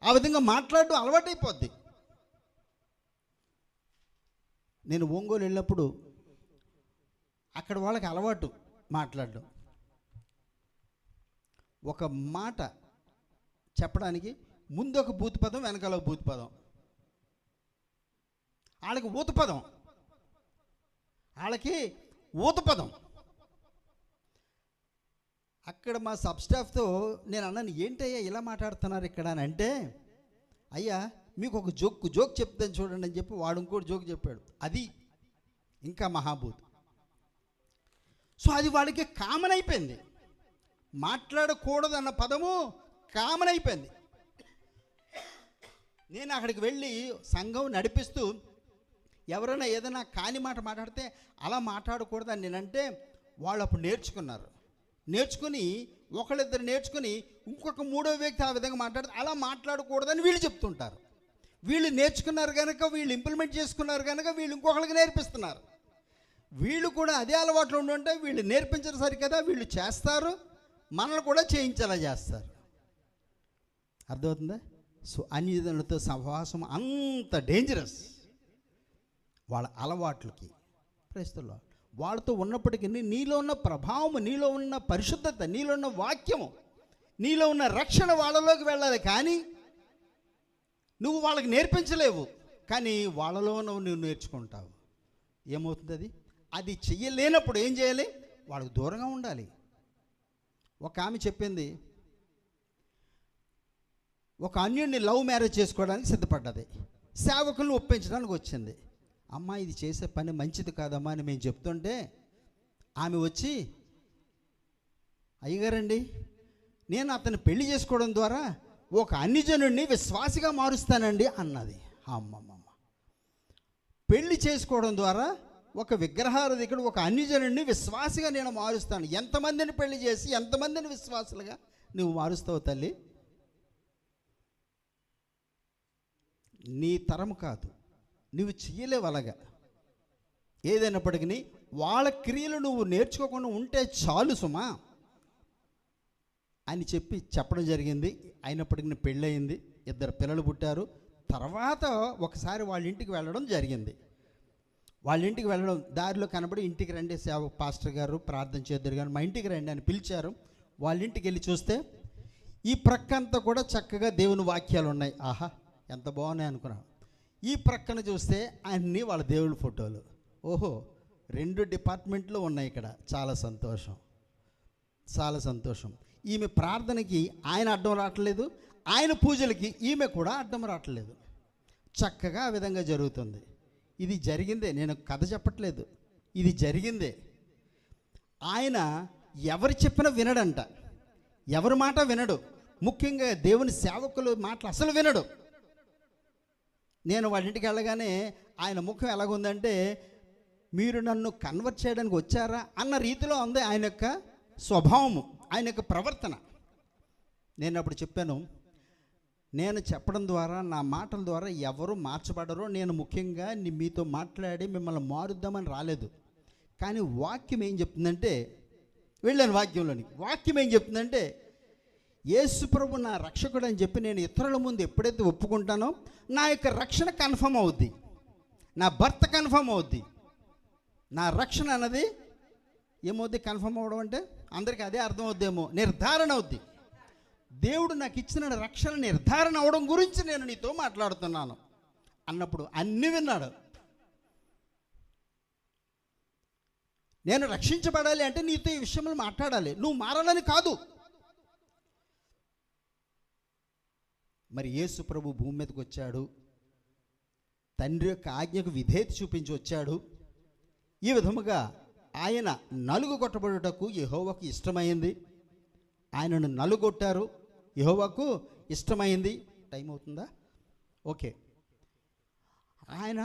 ఆ విధంగా మాట్లాడడం అలవాటు అయిపోద్ది. నేను ఒంగోలు వెళ్ళినప్పుడు అక్కడ వాళ్ళకి అలవాటు మాట్లాడడం. ఒక మాట చెప్పడానికి ముందు ఒక భూతి పదం, వెనకాల ఒక భూతి పదం. వాళ్ళకి ఊత పదం. అక్కడ మా సబ్ స్టాఫ్తో నేను అన్నాను, ఏంటయ్యా ఇలా మాట్లాడుతున్నారు ఇక్కడ అని అంటే, అయ్యా మీకు ఒక జోక్ చెప్తాను చూడండి అని చెప్పి వాడు ఇంకోటి జోక్ చెప్పాడు. అది ఇంకా మహాభూత్. సో అది వాడికి కామన్ అయిపోయింది. మాట్లాడకూడదన్న పదము కామన్ అయిపోయింది. నేను అక్కడికి వెళ్ళి సంఘం నడిపిస్తూ ఎవరైనా ఏదైనా కాని మాట మాట్లాడితే అలా మాట్లాడకూడదని నేనంటే వాళ్ళు అప్పుడు నేర్చుకుని ఒకళ్ళిద్దరు నేర్చుకుని ఇంకొక మూడో వ్యక్తి ఆ విధంగా మాట్లాడితే అలా మాట్లాడకూడదని వీళ్ళు చెప్తుంటారు. వీళ్ళు నేర్చుకున్నారు కనుక, వీళ్ళు ఇంప్లిమెంట్ చేసుకున్నారు కనుక వీళ్ళు ఇంకొకరికి నేర్పిస్తున్నారు. వీళ్ళు కూడా అదే అలవాట్లు ఉండుంటే వీళ్ళు నేర్పించరు సరికదా, వీళ్ళు చేస్తారు, మనల్ని కూడా చేయించేలా చేస్తారు. అర్థమవుతుందా? సో అన్యజనులతో సహవాసం అంత డేంజరస్ వాళ్ళ అలవాట్లకి. క్రైస్తవులు వాళ్ళతో ఉన్నప్పటికీ నీలో ఉన్న ప్రభావము, నీలో ఉన్న పరిశుద్ధత, నీలో ఉన్న వాక్యము, నీలో ఉన్న రక్షణ వాళ్ళలోకి వెళ్ళాలి. కానీ నువ్వు వాళ్ళకి నేర్పించలేవు, కానీ వాళ్ళలో నువ్వు నేర్చుకుంటావు. ఏమవుతుంది అది? అది చెయ్యలేనప్పుడు ఏం చేయాలి? వాళ్ళకు దూరంగా ఉండాలి. ఒక ఆమె చెప్పింది, ఒక అన్యుడిని లవ్ మ్యారేజ్ చేసుకోవడానికి సిద్ధపడ్డది. సేవకులను ఒప్పించడానికి వచ్చింది. అమ్మ ఇది చేసే పని మంచిది కాదమ్మా అని మేము చెప్తుంటే ఆమె వచ్చి, అయ్యగారండి నేను అతన్ని పెళ్లి చేసుకోవడం ద్వారా ఒక అన్యజనుడిని విశ్వాసిగా మారుస్తానండి అన్నది. అమ్మమ్మమ్మ, పెళ్లి చేసుకోవడం ద్వారా ఒక విగ్రహారాధికుడు ఒక అన్యజనుడిని విశ్వాసిగా నేను మారుస్తాను. ఎంతమందిని పెళ్లి చేసి ఎంతమందిని విశ్వాసులుగా నువ్వు మారుస్తావు తల్లి? నీ తరం కాదు, నువ్వు చెయ్యలేవు అలాగా. ఏదైనప్పటికీ వాళ్ళ క్రియలు నువ్వు నేర్చుకోకుండా ఉంటే చాలు సుమా అని చెప్పడం జరిగింది. అయినప్పటికీ పెళ్ళయింది, 2 పిల్లలు పుట్టారు. తర్వాత ఒకసారి వాళ్ళ ఇంటికి వెళ్ళడం జరిగింది. వాళ్ళ ఇంటికి వెళ్ళడం దారిలో కనబడి, ఇంటికి రండి సేవ పాస్టర్ గారు ప్రార్థన చేద్దరు కానీ మా ఇంటికి రండి అని పిలిచారు. వాళ్ళ ఇంటికి వెళ్ళి చూస్తే ఈ ప్రక్కంతా కూడా చక్కగా దేవుని వాక్యాలు ఉన్నాయి. ఆహా ఎంత బాగున్నాయి అనుకున్నాను. ఈ ప్రక్కన చూస్తే అన్నీ వాళ్ళ దేవుళ్ళ ఫోటోలు. ఓహో 2 డిపార్ట్మెంట్లు ఉన్నాయి ఇక్కడ. చాలా సంతోషం, చాలా సంతోషం. ఈమె ప్రార్థనకి ఆయన అడ్డం రావట్లేదు, ఆయన పూజలకి ఈమె కూడా అడ్డం రావట్లేదు. చక్కగా ఆ విధంగా జరుగుతుంది. ఇది జరిగిందే, నేను కథ చెప్పట్లేదు, ఇది జరిగిందే. ఆయన ఎవరు చెప్పినా వినడంట, ఎవరి మాట వినడు, ముఖ్యంగా దేవుని సేవకులు మాటలు అసలు వినడు. నేను వాళ్ళ ఇంటికి వెళ్ళగానే ఆయన ముఖం ఎలాగుందంటే, మీరు నన్ను కన్వర్ట్ చేయడానికి వచ్చారా అన్న రీతిలో ఉంది ఆయన యొక్క స్వభావము, ఆయన యొక్క ప్రవర్తన. నేను అప్పుడు చెప్పాను, నేను చెప్పడం ద్వారా, నా మాటల ద్వారా ఎవరు మార్చబడరో. నేను ముఖ్యంగా మీతో మాట్లాడి మిమ్మల్ని మారుద్దామని రాలేదు. కానీ వాక్యం ఏం చెప్తుందంటే, వెళ్ళాను వాక్యంలోనికి. వాక్యం ఏం చెప్తుందంటే, యేసు ప్రభు నా రక్షకుడు అని చెప్పి నేను ఇతరుల ముందు ఎప్పుడైతే ఒప్పుకుంటానో నా యొక్క రక్షణ కన్ఫర్మ్ అవుద్ది, నా భర్త కన్ఫర్మ్ అవుద్ది. నా రక్షణ అన్నది ఏమవుద్ది? కన్ఫర్మ్ అవ్వడం అంటే అందరికీ అదే అర్థం అవుద్దేమో, నిర్ధారణ అవుద్ది. దేవుడు నాకు ఇచ్చిన రక్షణ నిర్ధారణ అవడం గురించి నేను నీతో మాట్లాడుతున్నాను అన్నప్పుడు అన్నీ విన్నాడు. నేను రక్షించబడాలి అంటే నీతో ఈ విషయంలో మాట్లాడాలి, నువ్వు మారాలని కాదు. మరి యేసు ప్రభు భూమి మీదకి వచ్చాడు, తండ్రి యొక్క ఆజ్ఞకు విధేయత చూపించి వచ్చాడు. ఈ విధముగా ఆయన నలుగుగొట్టబడుటకు యెహోవాకు ఇష్టమైంది. ఆయనను నలుగొట్టారు, యెహోవాకు ఇష్టమైంది. టైం అవుతుందా? ఓకే. ఆయన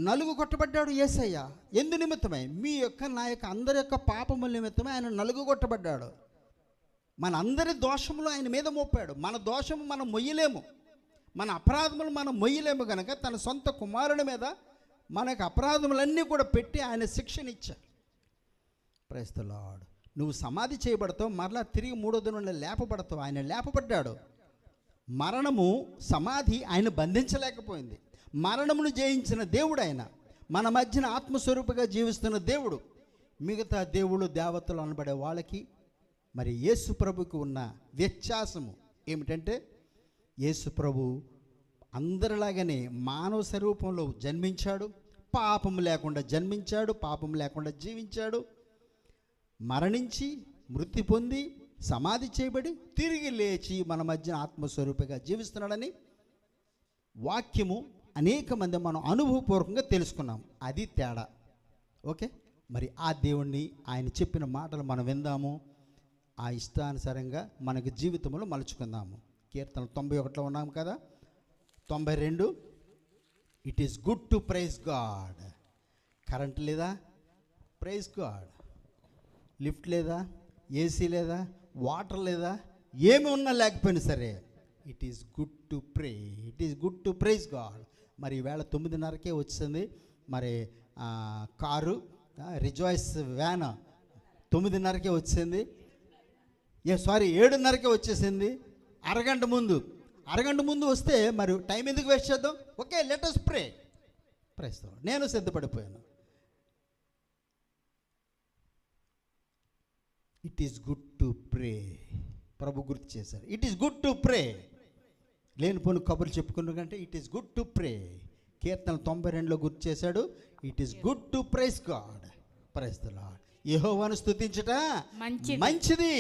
నలుగుగొట్టబడ్డాడు యేసయ్య. ఎందు నిమిత్తమై? మీ యొక్క నా యొక్క అందరి యొక్క పాపముల నిమిత్తమై ఆయన నలుగుగొట్టబడ్డాడు. మన అందరి దోషములు ఆయన మీద మోపాడు. మన దోషము మనం మొయ్యలేము, మన అపరాధములు మనం మొయ్యలేము కనుక తన సొంత కుమారుని మీద మనకు అపరాధములన్నీ కూడా పెట్టి ఆయన శిక్షనిచ్చాడు. Praise the lord. నువ్వు సమాధి చేయబడతావు, మరలా తిరిగి 3వ దినం లేపబడతావు. ఆయన లేపబడ్డాడు. మరణము సమాధి ఆయన బంధించలేకపోయింది. మరణమును జయించిన దేవుడు ఆయన. మన మధ్యన ఆత్మస్వరూపంగా జీవిస్తున్న దేవుడు. మిగతా దేవుడు దేవతలు అనబడే వాళ్ళకి మరి యేసు ప్రభుకి ఉన్న వ్యత్యాసము ఏమిటంటే, యేసు ప్రభు అందరిలాగానే మానవ స్వరూపంలో జన్మించాడు, పాపము లేకుండా జన్మించాడు, పాపము లేకుండా జీవించాడు, మరణించి మృతి పొంది సమాధి చేయబడి తిరిగి లేచి మన మధ్య ఆత్మస్వరూపంగా జీవిస్తున్నాడని వాక్యము అనేక మంది మనం అనుభవపూర్వకంగా తెలుసుకున్నాం. అది తేడా. ఓకే, మరి ఆ దేవుణ్ణి ఆయన చెప్పిన మాటలు మనం విందాము, ఆ ఇష్టానుసారంగా మనకు జీవితంలో మలుచుకుందాము. కీర్తన 91లో ఉన్నాము కదా, 92. It is good to praise God. Current లేదా? Praise God. లిఫ్ట్ లేదా? ఏసీ లేదా? వాటర్ లేదా? ఏమి ఉన్నా లేకపోయినా సరే it is good to pray, it is good to praise God. మరి ఈవేళ 9:30కే వచ్చింది మరి కారు రిజాయిస్ వ్యాన్ 9:30కే వచ్చింది. 7:30కే వచ్చేసింది. అరగంట ముందు వస్తే మరి టైం ఎందుకు వేస్ట్ చేద్దాం? Okay, let us pray. Praise the lord. నేను సిద్ధపడిపోయాను. It is good to pray. ప్రభు గుర్తు చేశారు, it is good to pray. లేనిపోని కబుర్లు చెప్పుకున్న కంటే it is good to pray. కీర్తన 92లో గుర్తు చేశాడు, it is good to praise God. Praise the lord. యెహోవాను స్తుతించుట మంచిది.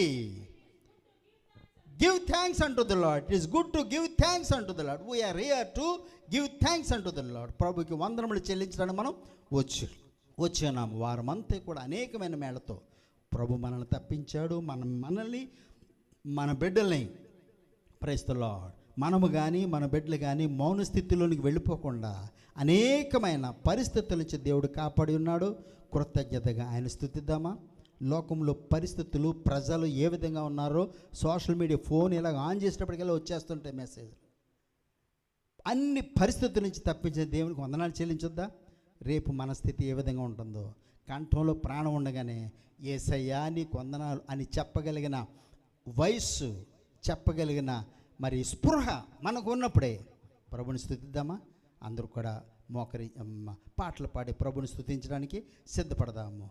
Give thanks unto the lord. It is good to give thanks unto the lord. We are here to give thanks unto the lord. ప్రభుకి వందనములు చెల్లించడానికి మనం వచ్చాము. వారమంతా కూడా అనేకమైన మేళతో ప్రభు మనల్ని తప్పించాడు. మనల్ని మన బిడ్డల్ని, ప్రైజ్ ద లార్డ్, మనము కానీ మన బిడ్డలు కానీ మౌన స్థితిలోనికి వెళ్ళిపోకుండా అనేకమైన పరిస్థితుల నుంచి దేవుడు కాపాడి ఉన్నాడు. కృతజ్ఞతగా ఆయన స్తుతిద్దామా? లోకంలో పరిస్థితులు, ప్రజలు ఏ విధంగా ఉన్నారో, సోషల్ మీడియా ఫోన్ ఇలా ఆన్ చేసినప్పటికల్లా వచ్చేస్తుంటాయి మెసేజ్లు. అన్ని పరిస్థితుల నుంచి తప్పించిన దేవునికి వందనాలు చెల్లించొద్దా? రేపు మన స్థితి ఏ విధంగా ఉంటుందో, కంఠంలో ప్రాణం ఉండగానే యేసయ్యా నీకు వందనాలు అని చెప్పగలిగిన వయస్సు, చెప్పగలిగిన మరి స్పృహ మనకు ఉన్నప్పుడే ప్రభుని స్తుతిద్దామా? అందరూ కూడా మోకరి పాటలు పాడి ప్రభుని స్తుతించడానికి సిద్ధపడదాము.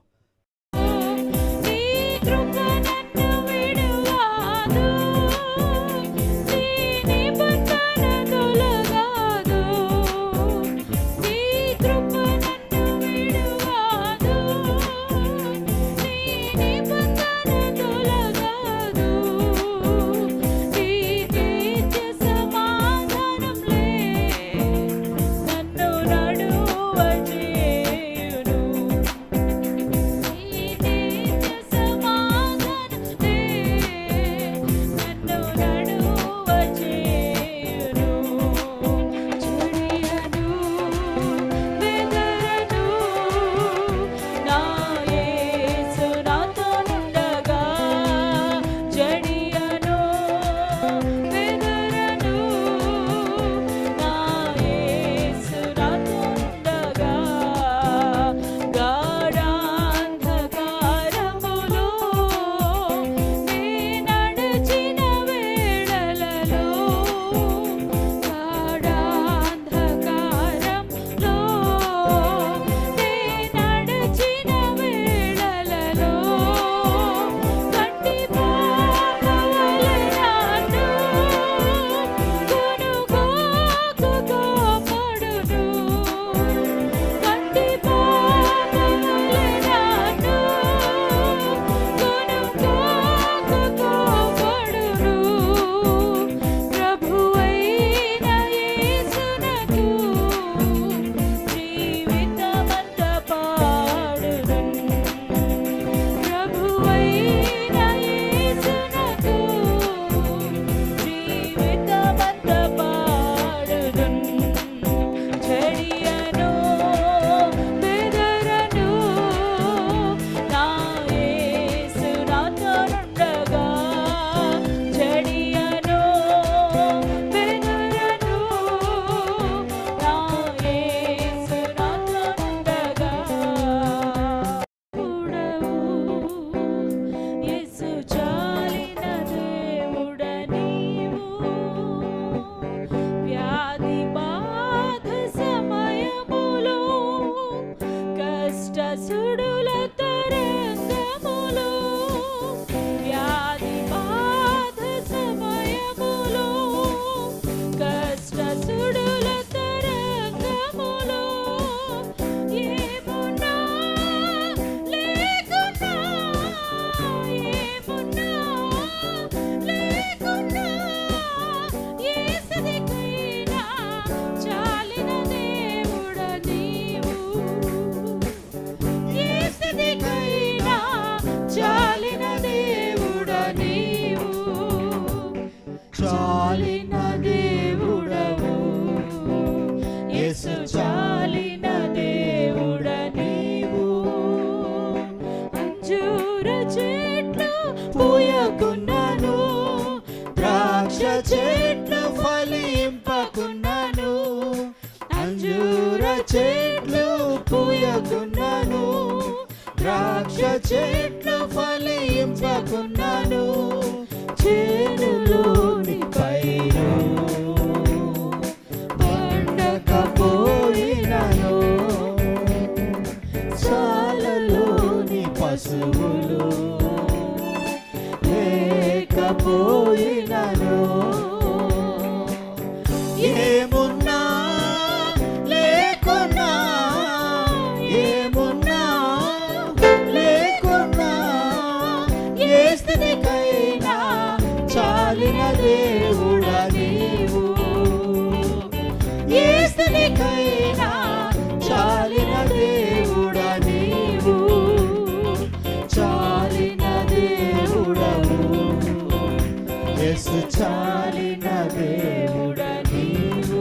యేసు చాలిన దేవుడ నీవు,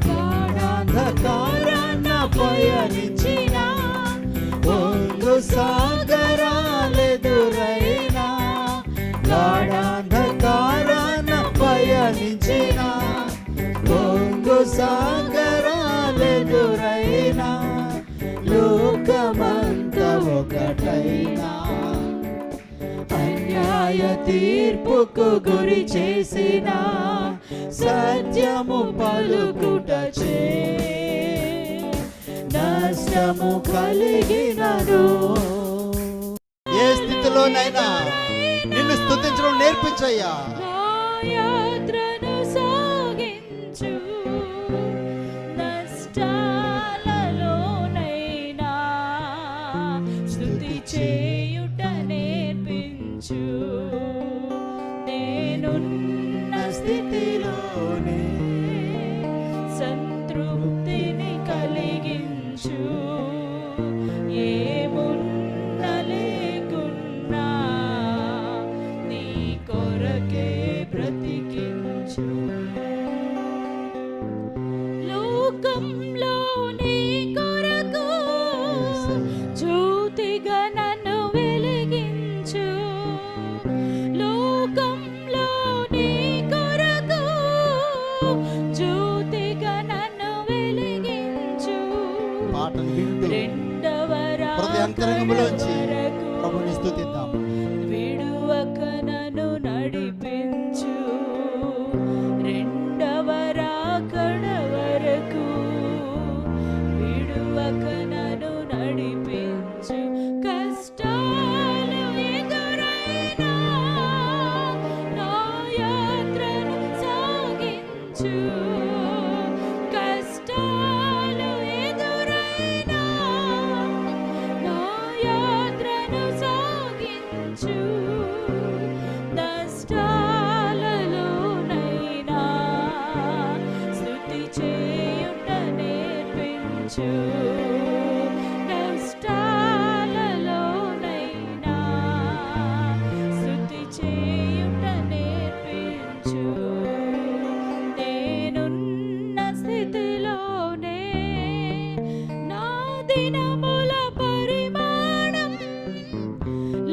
గాఢాంధకారాన పయనించిన పొంగు సాగరాలెదురైనా, గాఢాంధకారాన పయనించిన పొంగు సాగరాలెదురైనా, లోకమంత ఒకటైనా, అన్యాయ తీర్పుకు గురి చేసిన సత్యము పలుకుటచే నష్టము కలిగినను. ఏ స్థితిలోనైనా నిన్ను స్తుతించడం నేర్పించయ్యా. యాత్రను సాగించు, నష్టాలలోనైనా స్తుతి చేయుట నేర్పించు. నేనున్న స్థితిలోనే సంతృప్తిని కలిగించు. ఏమున్న లేకున్నా నీ కొరకే బ్రతికించు. లోకంలో నీ కొరకు జ్యోతిగా నన్ను వెలిగించు. లోకంలో నీ కొరకు జ్యోతిగా నన్ను వెలిగించు. పాటను వింటూ రెండవ హృదయాంతరంగంలోంచి ప్రభుని స్తుతిద్దాం. విడువక నన్ను నడిపించు. రెండవ రాకడ వరకు విడువక నన్ను నడిపించు. కష్టాలు ఎదురైనా నా యాత్రను సాగించు. కష్టాలు ఎదురైనా నా యాత్రను సాగించు. నష్టాలలోనైనా స్తుతి చేయుట నేర్పించు. నష్టాలలోనైనా స్తుతి చేయుట నేర్పించు. నేనున్న స్థితిలోనే నా దినముల పరిమాణం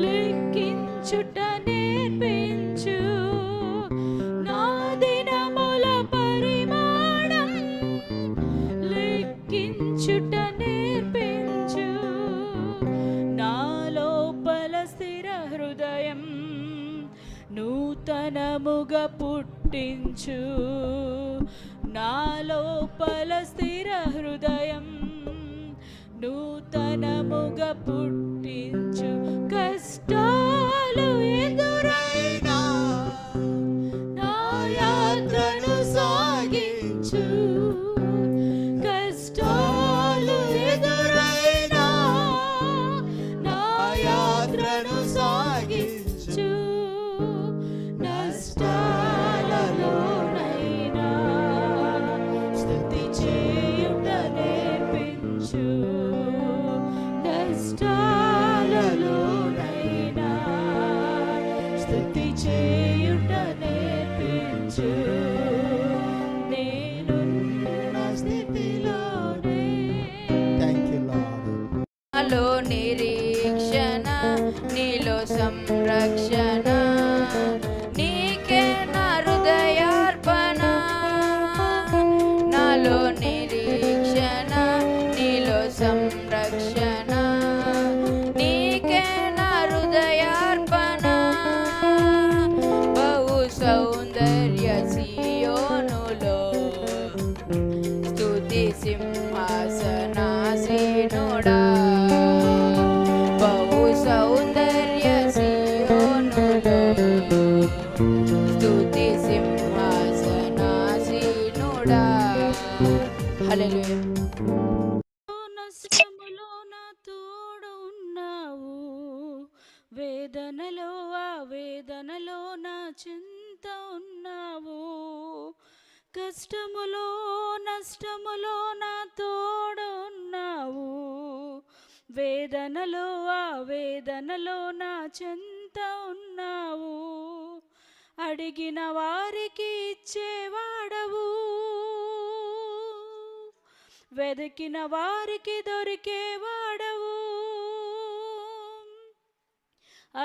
లెక్కించుట నేర్పించు. నా దినముల పరిమాణం లెక్కించుట నేర్పించు. నా లోపల స్థిర హృదయం నూతనముగా పుట్టించు. నా లోపల స్థిర హృదయం నూతనముగా పుట్టించు. కష్టాలు ఎదురైనా నా యాత్రను సాగించు. కష్టాలు ఎదురైనా నా యాత్రను సాగించు. నష్టాలలోనైనా స్తుతి చేయుట నేర్పించు. నష్టాలలోనైనా స్తుతి చేయుట నేర్పించు. నేనున్న స్థితిలోనే. Thank you lord. నాలో నిరీక్షణ, నీలో సంరక్షణ, నీకే నా హృదయార్పణ. నాలో నిరీక్షణ, నీలో సంరక్షణ, నీకే నా హృదయార్పణ. బహు సౌందర్య సియోనులో స్తుతి సింహాసనాసీనుడా. బహు సౌందర్య సియోనులో స్తుతి సింహాసనాసీనుడా. హల్లెలూయా. నష్టములో నా తోడు ఉన్నావు. వేదనలో ఆ వేదనలో నా చింత ఉన్నావు. కష్టములో నష్టములో నా తోడు ఉన్నావు. వేదనలో ఆ వేదనలో నా చెంత ఉన్నావు. అడిగిన వారికి ఇచ్చేవాడవు, వెదకిన వారికి దొరికేవాడవు.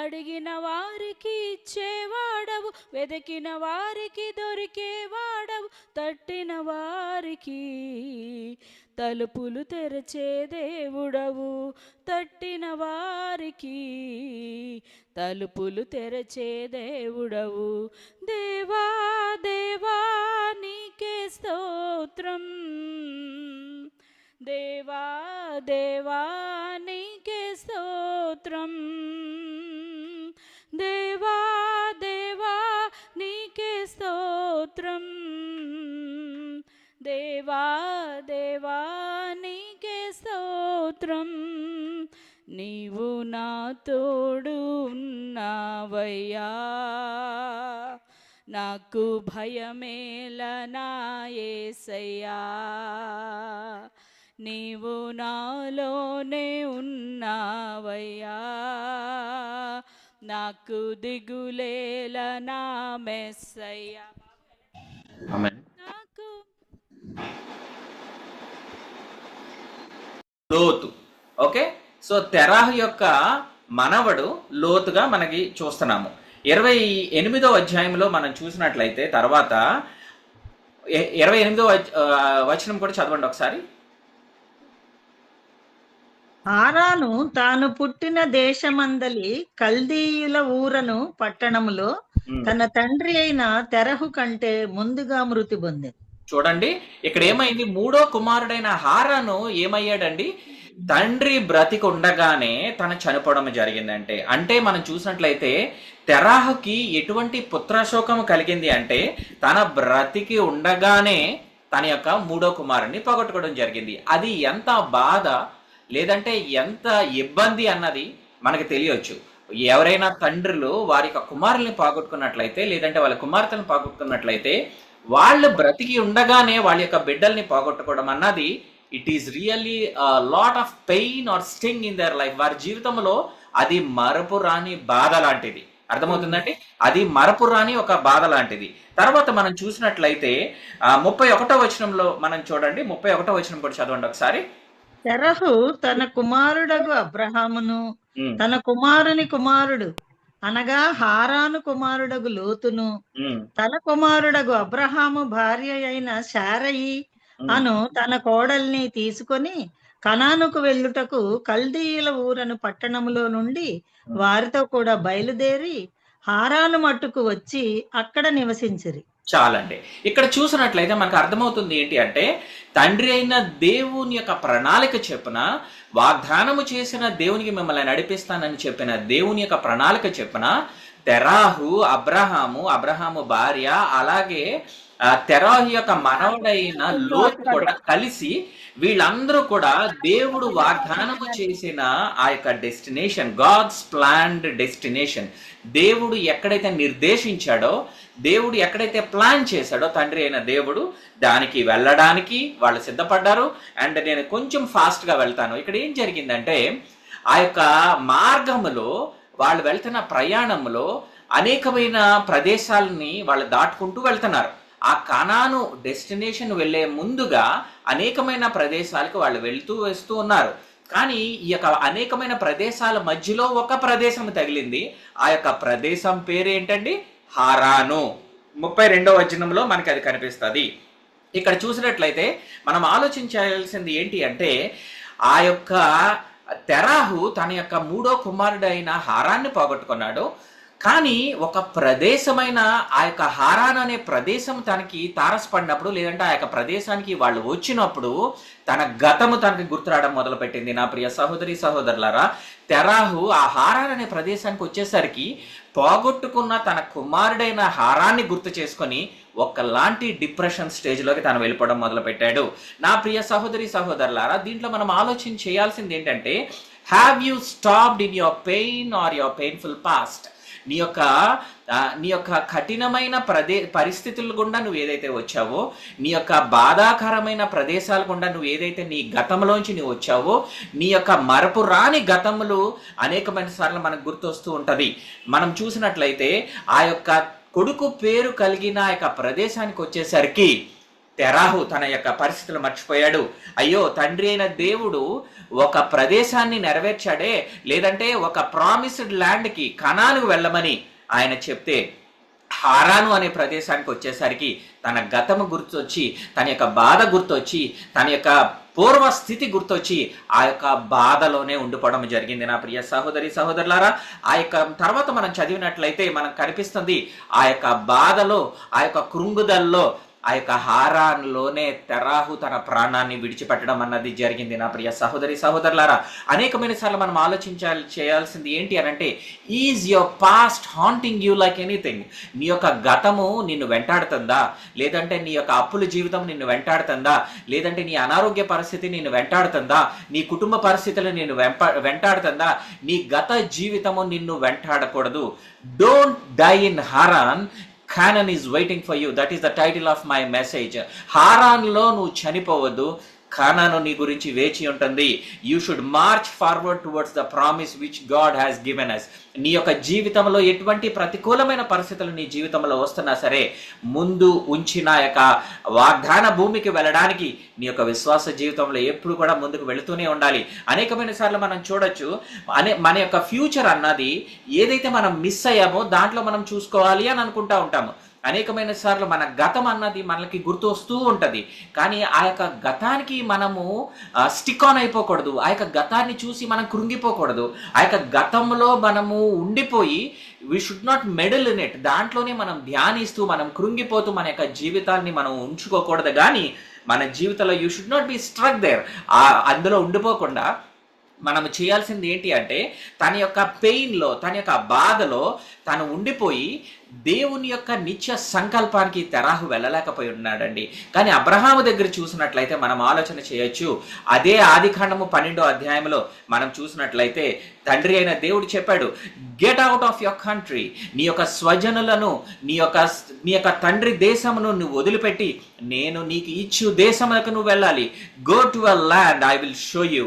అడిగిన వారికి ఇచ్చేవాడవు, వెదకిన వారికి దొరికేవాడవు. తట్టిన వారికి తలుపులు తెరచే దేవుడవు, తట్టిన వారికి తలుపులు తెరచే దేవుడవు. దేవా దేవా నీకే స్తోత్రం, దేవా దేవా నీకే స్తోత్రం, దేవా దేవా నీకే స్తోత్రం, దేవా దేవా నీకే స్తోత్రం. నీవు నా తోడు ఉన్నావయ్యా, నాకు భయమేల నా యేసయ్యా. నీవు నాలోనే ఉన్నావయ్యా, నాకు దిగులేల నా మెస్సయ్యా. నాకు లోతు. ఓకే, సో తెరాహు యొక్క మనవడు లోతుగా మనకి చూస్తున్నాము. 28వ అధ్యాయంలో మనం చూసినట్లయితే తర్వాత 28వ వచనం కూడా చదవండి ఒకసారి. హారాను తాను పుట్టిన దేశమందలి కల్దీయుల ఊరను పట్టణములో తన తండ్రి అయిన తెరహు కంటే ముందుగా మృతి పొంది. చూడండి, ఇక్కడ ఏమైంది? మూడో కుమారుడైన హారాను ఏమయ్యాడండి? తండ్రి బ్రతికి ఉండగానే తను చనిపోవడం జరిగిందంటే, అంటే మనం చూసినట్లయితే తెరాహుకి ఎటువంటి పుత్రశోకం కలిగింది అంటే తన బ్రతికి ఉండగానే తన యొక్క మూడో కుమారుడిని పోగొట్టుకోవడం జరిగింది. అది ఎంత బాధ లేదంటే ఎంత ఇబ్బంది అన్నది మనకు తెలియవచ్చు. ఎవరైనా తండ్రులు వారి యొక్క కుమారుల్ని పోగొట్టుకున్నట్లయితే లేదంటే వాళ్ళ కుమార్తెలను పోగొట్టుకున్నట్లయితే వాళ్ళు బ్రతికి ఉండగానే వాళ్ళ యొక్క బిడ్డల్ని పోగొట్టుకోవడం అన్నది it is really lot of pain or sting in their life. వారి జీవితంలో అది మరపు రాని బాధ లాంటిది. అర్థమవుతుందంటే అది మరపు రాని ఒక బాధ లాంటిది. తర్వాత మనం చూసినట్లయితే 31వ వచనంలో మనం చూడండి, 31వ వచనం కూడా చదవండి ఒకసారి. తెరహు తన కుమారుడగు అబ్రహామును తన కుమారుని కుమారుడు అనగా హారాను కుమారుడగు లోతును తన కుమారుడగు అబ్రహాము భార్య అయిన శారయి అను తన కోడల్ని తీసుకొని కనానుకు వెళ్ళుటకు కల్దీయుల ఊరను పట్టణములో నుండి వారితో కూడా బయలుదేరి హారాను మట్టుకు వచ్చి అక్కడ నివసించిరి. చాలండి, ఇక్కడ చూసినట్లయితే మనకు అర్థమవుతుంది ఏంటి అంటే తండ్రి అయిన దేవుని యొక్క ప్రణాళిక చెప్పున, వాగ్దానము చేసిన దేవునికి మిమ్మల్ని నడిపిస్తానని చెప్పిన దేవుని యొక్క ప్రణాళిక చెప్పున తెరాహు, అబ్రహాము భార్య, అలాగే తెరాహు యొక్క మనవడైన లోతు కూడా కలిసి వీళ్ళందరూ కూడా దేవుడు వాగ్దానము చేసిన ఆ యొక్క డెస్టినేషన్, గాడ్స్ ప్లాన్డ్ డెస్టినేషన్, దేవుడు ఎక్కడైతే నిర్దేశించాడో, దేవుడు ఎక్కడైతే ప్లాన్ చేశాడో తండ్రి అయిన దేవుడు, దానికి వెళ్ళడానికి వాళ్ళు సిద్ధపడ్డారు. అండ్ నేను కొంచెం ఫాస్ట్గా వెళ్తాను. ఇక్కడ ఏం జరిగిందంటే ఆ యొక్క మార్గములో వాళ్ళు వెళ్తున్న ప్రయాణంలో అనేకమైన ప్రదేశాలని వాళ్ళు దాటుకుంటూ వెళ్తున్నారు. ఆ కనాను డెస్టినేషన్ వెళ్లే ముందుగా అనేకమైన ప్రదేశాలకు వాళ్ళు వెళ్తూ వస్తూ ఉన్నారు. కానీ ఈ యొక్క అనేకమైన ప్రదేశాల మధ్యలో ఒక ప్రదేశం తగిలింది. ఆ యొక్క ప్రదేశం పేరు ఏంటండి? హారాను. 32వ వచనంలో మనకి అది కనిపిస్తుంది. ఇక్కడ చూసినట్లయితే మనం ఆలోచించాల్సింది ఏంటి అంటే ఆ యొక్క తెరాహు తన యొక్క మూడో కుమారుడైన హారాన్ని పోగొట్టుకున్నాడు. కానీ ఒక ప్రదేశమైన ఆ యొక్క హారాన్ అనే ప్రదేశం తనకి తారసపడినప్పుడు, లేదంటే ఆ యొక్క ప్రదేశానికి వాళ్ళు వచ్చినప్పుడు తన గతము తనకి గుర్తురావడం మొదలుపెట్టింది. నా ప్రియ సహోదరి సహోదరులారా, తెరాహు ఆ హారాన్ అనే ప్రదేశానికి వచ్చేసరికి పోగొట్టుకున్న తన కుమారుడైన హారాన్ని గుర్తు చేసుకొని ఒకలాంటి డిప్రెషన్ స్టేజ్లోకి తను వెళ్ళిపోవడం మొదలుపెట్టాడు. నా ప్రియ సహోదరి సహోదరులారా, దీంట్లో మనం ఆలోచన చేయాల్సింది ఏంటంటే, have you stopped in your pain or your painful past? నీ యొక్క కఠినమైన పరిస్థితుల గుండా నువ్వు ఏదైతే వచ్చావో, నీ యొక్క బాధాకరమైన ప్రదేశాల గుండా నువ్వు ఏదైతే నీ గతంలోంచి నువ్వు వచ్చావో, నీ యొక్క మరపు రాని గతములు అనేకమైన సార్లు మనకు గుర్తొస్తూ ఉంటది. మనం చూసినట్లయితే ఆ యొక్క కొడుకు పేరు కలిగిన ఆ యొక్క ప్రదేశానికి వచ్చేసరికి తెరాహు తన యొక్క పరిస్థితులు మర్చిపోయాడు. అయ్యో, తండ్రి అయిన దేవుడు ఒక ప్రదేశాన్ని నెరవేర్చాడే, లేదంటే ఒక ప్రామిస్డ్ ల్యాండ్కి, కనానుకు వెళ్ళమని ఆయన చెప్తే హారాను అనే ప్రదేశానికి వచ్చేసరికి తన గతము గుర్తొచ్చి, తన యొక్క బాధ గుర్తొచ్చి, తన యొక్క పూర్వ స్థితి గుర్తొచ్చి ఆ యొక్క బాధలోనే ఉండిపోవడం జరిగింది. నా ప్రియ సహోదరి సహోదరులారా, ఆ యొక్క తర్వాత మనం చదివినట్లయితే మనకు కనిపిస్తుంది ఆ యొక్క బాధలో, ఆ యొక్క కృంగుదల్లో, ఆ యొక్క హారాన్లోనే తెరాహు తన ప్రాణాన్ని విడిచిపెట్టడం అన్నది జరిగింది. నా ప్రియ సహోదరి సహోదరులారా, అనేకమైన సార్లు మనం చేయాల్సింది ఏంటి అనంటే, is your past haunting you like anything. నీ యొక్క గతము నిన్ను వెంటాడుతుందా, లేదంటే నీ యొక్క అప్పుల జీవితం నిన్ను వెంటాడుతుందా, లేదంటే నీ అనారోగ్య పరిస్థితి నిన్ను వెంటాడుతుందా, నీ కుటుంబ పరిస్థితులు నిన్ను వెంటాడుతుందా? నీ గత జీవితము నిన్ను వెంటాడకూడదు. Don't die in Haran, Canaan is waiting for you. That is the title of my message. హారాన్లో నువ్వు చనిపోవద్దు, కానాను నీ గురించి వేచి ఉంటుంది. You should March forward towards the promise which God has given us. నీ యొక్క జీవితంలో ఎటువంటి ప్రతికూలమైన పరిస్థితులు నీ జీవితంలో వస్తున్నా సరే, ముందు ఉంచిన యొక్క వాగ్దాన భూమికి వెళ్ళడానికి నీ యొక్క విశ్వాస జీవితంలో ఎప్పుడు కూడా ముందుకు వెళుతూనే ఉండాలి. అనేకమైన సార్లు మనం చూడొచ్చు, మన యొక్క ఫ్యూచర్ అన్నది ఏదైతే మనం మిస్ అయ్యామో దాంట్లో మనం చూసుకోవాలి అని అనుకుంటా ఉంటాము. అనేకమైన సార్లు మన గతం అన్నది మనకి గుర్తు వస్తూ ఉంటుంది, కానీ ఆ యొక్క గతానికి మనము స్టిక్ ఆన్ అయిపోకూడదు. ఆ యొక్క గతాన్ని చూసి మనం కృంగిపోకూడదు. ఆ యొక్క గతంలో మనము ఉండిపోయి we should not medal in it. దాంట్లోనే మనం ధ్యానిస్తూ, మనం కృంగిపోతూ మన యొక్క జీవితాన్ని మనం ఉంచుకోకూడదు. కానీ మన జీవితంలో you should not be struck there. అందులో ఉండిపోకుండా మనం చేయాల్సింది ఏంటి అంటే, తన యొక్క పెయిన్లో, తన యొక్క బాధలో తను ఉండిపోయి దేవుని యొక్క నిత్య సంకల్పానికి తెరాహు వెళ్ళలేకపోయి ఉన్నాడండి. కానీ అబ్రహాము దగ్గర చూసినట్లయితే మనం ఆలోచన చేయొచ్చు. అదే ఆదికాండము 12వ అధ్యాయంలో మనం చూసినట్లయితే తండ్రి అయిన దేవుడు చెప్పాడు, get out of your country, నీ యొక్క స్వజనులను, నీ యొక్క తండ్రి దేశమును నువ్వు వదిలిపెట్టి నేను నీకు ఇచ్చు దేశములకు నువ్వు వెళ్ళాలి. Go to a land I will show you,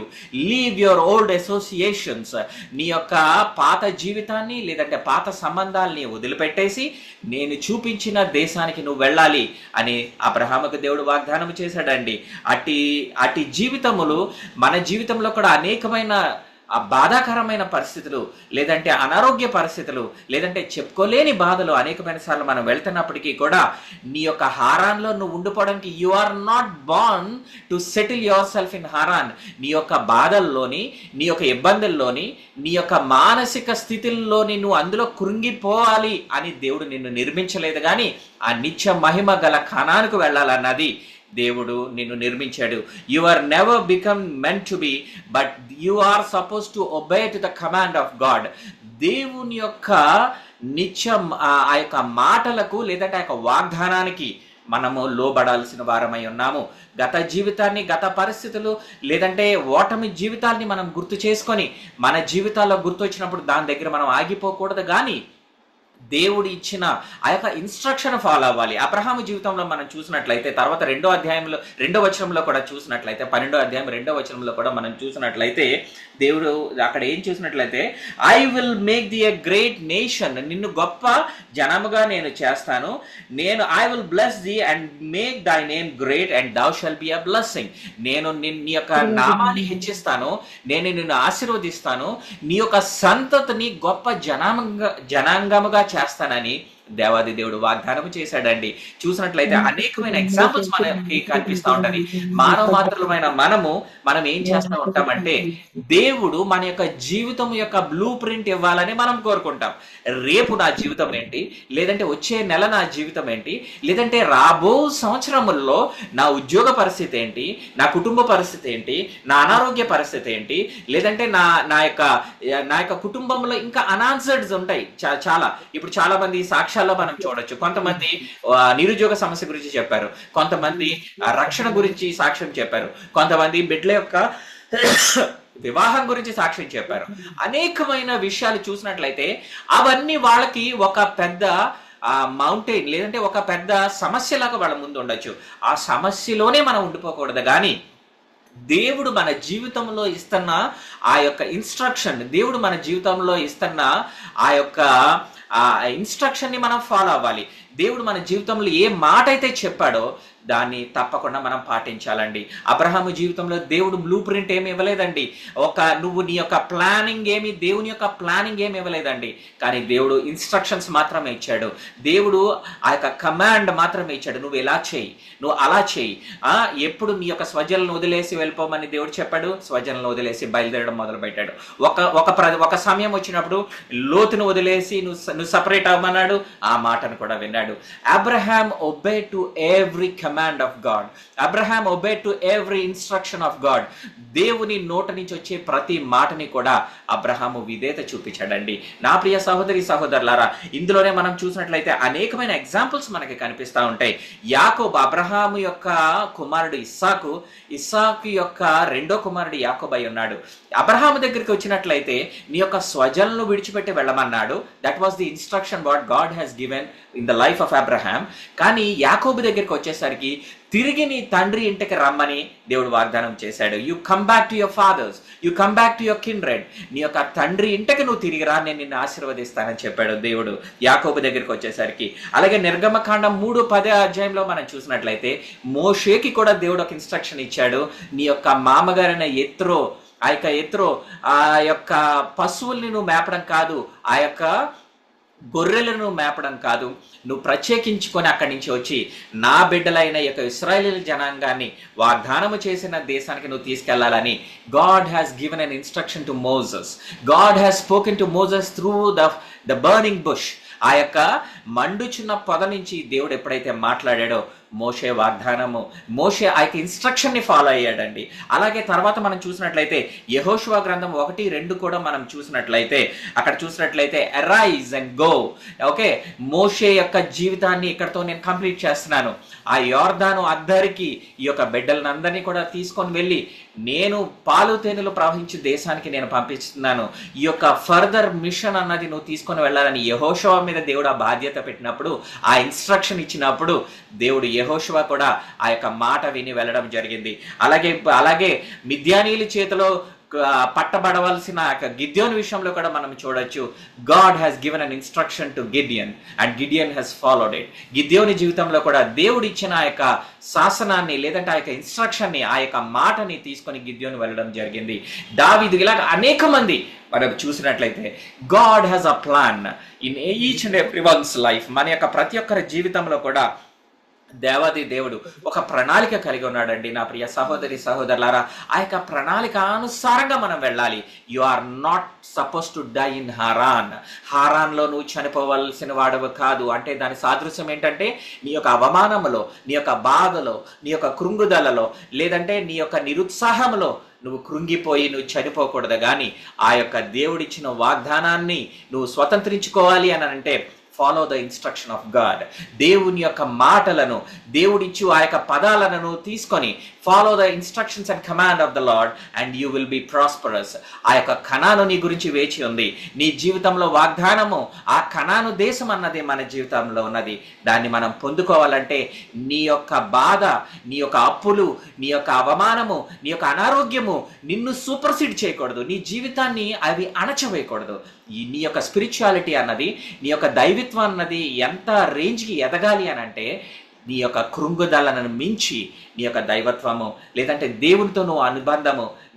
leave your old associations. నీ యొక్క పాత జీవితాన్ని, లేదంటే పాత సంబంధాలని వదిలిపెట్టేసి నేను చూపించిన దేశానికి నువ్వు వెళ్ళాలి అని అబ్రహాముకు దేవుడు వాగ్దానం చేశాడండి. అట్టి జీవితములు మన జీవితంలో కూడా అనేకమైన బాధాకరమైన పరిస్థితులు, లేదంటే అనారోగ్య పరిస్థితులు, లేదంటే చెప్పుకోలేని బాధలు అనేకమైన సార్లు మనం వెళ్తున్నప్పటికీ కూడా నీ యొక్క హారాన్లో నువ్వు ఉండిపోవడానికి you are not born to settle yourself in Haran. నీ యొక్క బాధల్లోని, నీ యొక్క ఇబ్బందుల్లోని, నీ యొక్క మానసిక స్థితుల్లోని నువ్వు అందులో కృంగిపోవాలి అని దేవుడు నిన్ను నిర్మించలేదు. కానీ ఆ నిత్య మహిమ గల కనానుకు వెళ్ళాలన్నది దేవుడు నిన్ను నిర్మించాడు. You are never become meant to be, but you are suppose to obey to the command of God. దేవుని యొక్క నిత్యం ఆ యొక్క మాటలకు, లేదంటే ఆ యొక్క వాగ్దానానికి మనము లోబడాల్సిన వారమై ఉన్నాము. గత జీవితాన్ని, గత పరిస్థితులు, లేదంటే ఓటమి జీవితాన్ని మనం గుర్తు చేసుకొని మన జీవితాల్లో గుర్తు వచ్చినప్పుడు దాని దగ్గర మనం ఆగిపోకూడదు. కానీ దేవుడు ఇచ్చిన ఆ యొక్క ఇన్స్ట్రక్షన్ ఫాలో అవ్వాలి. అబ్రహాము జీవితంలో మనం చూసినట్లయితే తర్వాత 2వ అధ్యాయంలో 2వ వచనంలో కూడా చూసినట్లయితే, 12వ అధ్యాయం 2వ వచనంలో కూడా మనం చూసినట్లయితే దేవుడు అక్కడ ఏం చూసినట్లయితే, I will make thee a great nation, నిన్ను గొప్ప జనముగా నేను చేస్తాను. I will bless thee and make thy name great and thou shalt be a blessing. నేను నీ యొక్క నామాన్ని హెచ్చిస్తాను, నేను నిన్ను ఆశీర్వదిస్తాను, నీ యొక్క సంతతిని గొప్ప జనాంగముగా చేస్తానని దేవాది దేవుడు వాగ్దానం చేశాడండి. చూసినట్లయితే అనేకమైన ఎగ్జాంపుల్స్ మనకి కనిపిస్తూ ఉంటది. మానవ మాత్రమైన మనం ఏం చేస్తూ ఉంటామంటే, దేవుడు మన యొక్క జీవితం యొక్క బ్లూ ప్రింట్ ఇవ్వాలని మనం కోరుకుంటాం. రేపు నా జీవితం ఏంటి, లేదంటే వచ్చే నెల నా జీవితం ఏంటి, లేదంటే రాబో సంవత్సరముల్లో నా ఉద్యోగ పరిస్థితి ఏంటి, నా కుటుంబ పరిస్థితి ఏంటి, నా అనారోగ్య పరిస్థితి ఏంటి, లేదంటే నా యొక్క కుటుంబంలో ఇంకా అనాన్సర్డ్స్ ఉంటాయి చాలా. ఇప్పుడు చాలా మంది సాక్ష్యాల్లో మనం చూడొచ్చు. కొంతమంది నిరుద్యోగ సమస్య గురించి చెప్పారు, కొంతమంది రక్షణ గురించి సాక్ష్యం చెప్పారు, కొంతమంది బిడ్డల యొక్క వివాహం గురించి సాక్ష్యం చెప్పారు. అనేకమైన విషయాలు చూసినట్లయితే అవన్నీ వాళ్ళకి ఒక పెద్ద మౌంటైన్, లేదంటే ఒక పెద్ద సమస్యలాగా వాళ్ళ ముందు ఉండొచ్చు. ఆ సమస్యలోనే మనం ఉండిపోకూడదు. కానీ దేవుడు మన జీవితంలో ఇస్తున్న ఆ యొక్క ఇన్స్ట్రక్షన్, దేవుడు మన జీవితంలో ఇస్తున్న ఆ యొక్క ఆ ఇన్స్ట్రక్షన్ని మనం ఫాలో అవ్వాలి. దేవుడు మన జీవితంలో ఏ మాట అయితే చెప్పాడో దాన్ని తప్పకుండా మనం పాటించాలండి. అబ్రహాము జీవితంలో దేవుడు బ్లూ ప్రింట్ ఏమి ఇవ్వలేదండి. నువ్వు నీ యొక్క దేవుని యొక్క ప్లానింగ్ ఏమి ఇవ్వలేదండి. కానీ దేవుడు ఇన్స్ట్రక్షన్స్ మాత్రమే ఇచ్చాడు. దేవుడు ఆ యొక్క కమాండ్ మాత్రమే ఇచ్చాడు. నువ్వు ఎలా చేయి, నువ్వు అలా చేయి. ఎప్పుడు నీ యొక్క స్వజలను వదిలేసి వెళ్ళిపోమని దేవుడు చెప్పాడు, స్వజలను వదిలేసి బయలుదేరడం మొదలు పెట్టాడు. ఒక సమయం వచ్చినప్పుడు లోతును వదిలేసి నువ్వు సపరేట్ అవ్వమన్నాడు, ఆ మాటను కూడా విన్నాడు. Abraham obeyed to every command of God. Abraham obeyed to every instruction of God. దేవుని నోట నుంచి వచ్చే ప్రతి మాటని కూడా అబ్రహాము విధేయత చూపించాడండి. నా ప్రియ సహోదరి సహోదరులారా, ఇందులోనే మనం చూసినట్లయితే అనేకమైన ఎగ్జాంపుల్స్ మనకి కనిపిస్తూ ఉంటాయి. యాకోబు, అబ్రహాము యొక్క కుమారుడు ఇస్సాకు యొక్క రెండో కుమారుడు యాకోబు అయి ఉన్నాడు. అబ్రహాము దగ్గరికి వచ్చినట్లయితే నీ యొక్క స్వజలను విడిచిపెట్టి వెళ్ళమన్నాడు. That was the instruction what God has given in the life of Abraham. కానీ యాకోబు దగ్గరికి వచ్చేసరికి తిరిగి నీ తండ్రి ఇంటికి రమ్మని దేవుడు వాగ్దానం చేశాడు. You come back to your fathers, you come back to your kindred. నీ యొక్క తండ్రి ఇంటికి నువ్వు తిరిగి రా, నేను నిన్ను ఆశీర్వదిస్తానని చెప్పాడు దేవుడు యాకోబు దగ్గరికి వచ్చేసరికి. అలాగే నిర్గమకాండం 3:10 మనం చూసినట్లయితే మోషేకి కూడా దేవుడు ఒక ఇన్స్ట్రక్షన్ ఇచ్చాడు. నీ యొక్క మామగారైన ఎత్రో ఆ యొక్క పశువుల్ని నువ్వు మేపడం కాదు, ఆ యొక్క గొర్రెలను మేపడం కాదు, నువ్వు ప్రత్యేకించుకొని అక్కడి నుంచి వచ్చి నా బిడ్డలైన యొక్క ఇశ్రాయేలు జనాంగాన్ని వాగ్దానము చేసిన దేశానికి నువ్వు తీసుకెళ్లాలని God has given an instruction to Moses. God has spoken to Moses through the burning bush. ఆ యొక్క మండుచున్న పొద నుంచి దేవుడు ఎప్పుడైతే మాట్లాడాడో మోషే మోషే ఆ యొక్క ఇన్స్ట్రక్షన్ ని ఫాలో అయ్యాడండి. అలాగే తర్వాత మనం చూసినట్లయితే యెహోషువ గ్రంథం 1:2 కూడా మనం చూసినట్లయితే అక్కడ చూసినట్లయితే అరైజ్ అండ్ గో. ఓకే, మోషే యొక్క జీవితాన్ని ఇక్కడతో నేను కంప్లీట్ చేస్తున్నాను. ఆ యోర్దాను అద్దరికి ఈ యొక్క బిడ్డలందరినీ కూడా తీసుకొని వెళ్ళి నేను పాలు తేనెలు ప్రవహించే దేశానికి నేను పంపిస్తున్నాను. ఈ యొక్క ఫర్దర్ మిషన్ అన్నది నువ్వు తీసుకొని వెళ్ళాలని యెహోషువ మీద దేవుడు ఆ బాధ్యత పెట్టినప్పుడు, ఆ ఇన్స్ట్రక్షన్ ఇచ్చినప్పుడు దేవుడు యెహోషువ కూడా ఆ యొక్క మాట విని వెళ్ళడం జరిగింది. అలాగే మిద్యానీయుల చేతిలో పట్టబడవలసిన గిద్యోను విషయంలో కూడా మనం చూడొచ్చు. God has given an instruction to Gideon and Gideon has followed it. గిద్యోని జీవితంలో కూడా దేవుడు ఇచ్చిన ఆ యొక్క శాసనాన్ని లేదంటే ఆ యొక్క ఇన్స్ట్రక్షన్ ని, ఆ యొక్క మాటని తీసుకొని గిద్యోను వెళ్ళడం జరిగింది. దావీదు, ఇలాగ అనేక మంది మనం చూసినట్లయితే God has a plan in each and every one's life. మన యొక్క ప్రతి ఒక్కరి జీవితంలో కూడా దేవాది దేవుడు ఒక ప్రణాళిక కలిగి ఉన్నాడండి. నా ప్రియ సహోదరి సహోదరులారా, ఆ యొక్క ప్రణాళిక అనుసారంగా మనం వెళ్ళాలి. You are not suppose to die in హారాన్లో నువ్వు చనిపోవలసిన వాడవు కాదు. అంటే దాని సాదృశ్యం ఏంటంటే నీ యొక్క అవమానంలో, నీ యొక్క బాధలో, నీ యొక్క కృంగుదలలో, లేదంటే నీ యొక్క నిరుత్సాహంలో నువ్వు కృంగిపోయి నువ్వు చనిపోకూడదు. కానీ ఆ యొక్క దేవుడిచ్చిన వాగ్దానాన్ని నువ్వు స్వతంత్రించుకోవాలి అని అంటే follow the instruction of God. దేవుని యొక్క మాటలను, దేవుడిచ్చు ఆ యొక్క పదాలను తీసుకొని follow the instructions and command of the lord and you will be prosperous. ఆ యొక్క కనాను నీ గురించి వేచి ఉంది. నీ జీవితంలో వాగ్దానము, ఆ కనాను దేశం అన్నది మన జీవితంలో ఉన్నది. దాన్ని మనం పొందుకోవాలంటే నీ యొక్క బాధ, నీ యొక్క అప్పులు, నీ యొక్క అవమానము, నీ యొక్క అనారోగ్యము నిన్ను సూపర్సీడ్ చేయకూడదు. నీ జీవితాన్ని అవి అణచవేయకూడదు. నీ యొక్క స్పిరిచువాలిటీ అన్నది, నీ యొక్క దైవిత్వం అన్నది ఎంత రేంజ్కి ఎదగాలి అని అంటే నీ యొక్క కృంగుదలను మించి నీ యొక్క దైవత్వము లేదంటే దేవునితో నువ్వు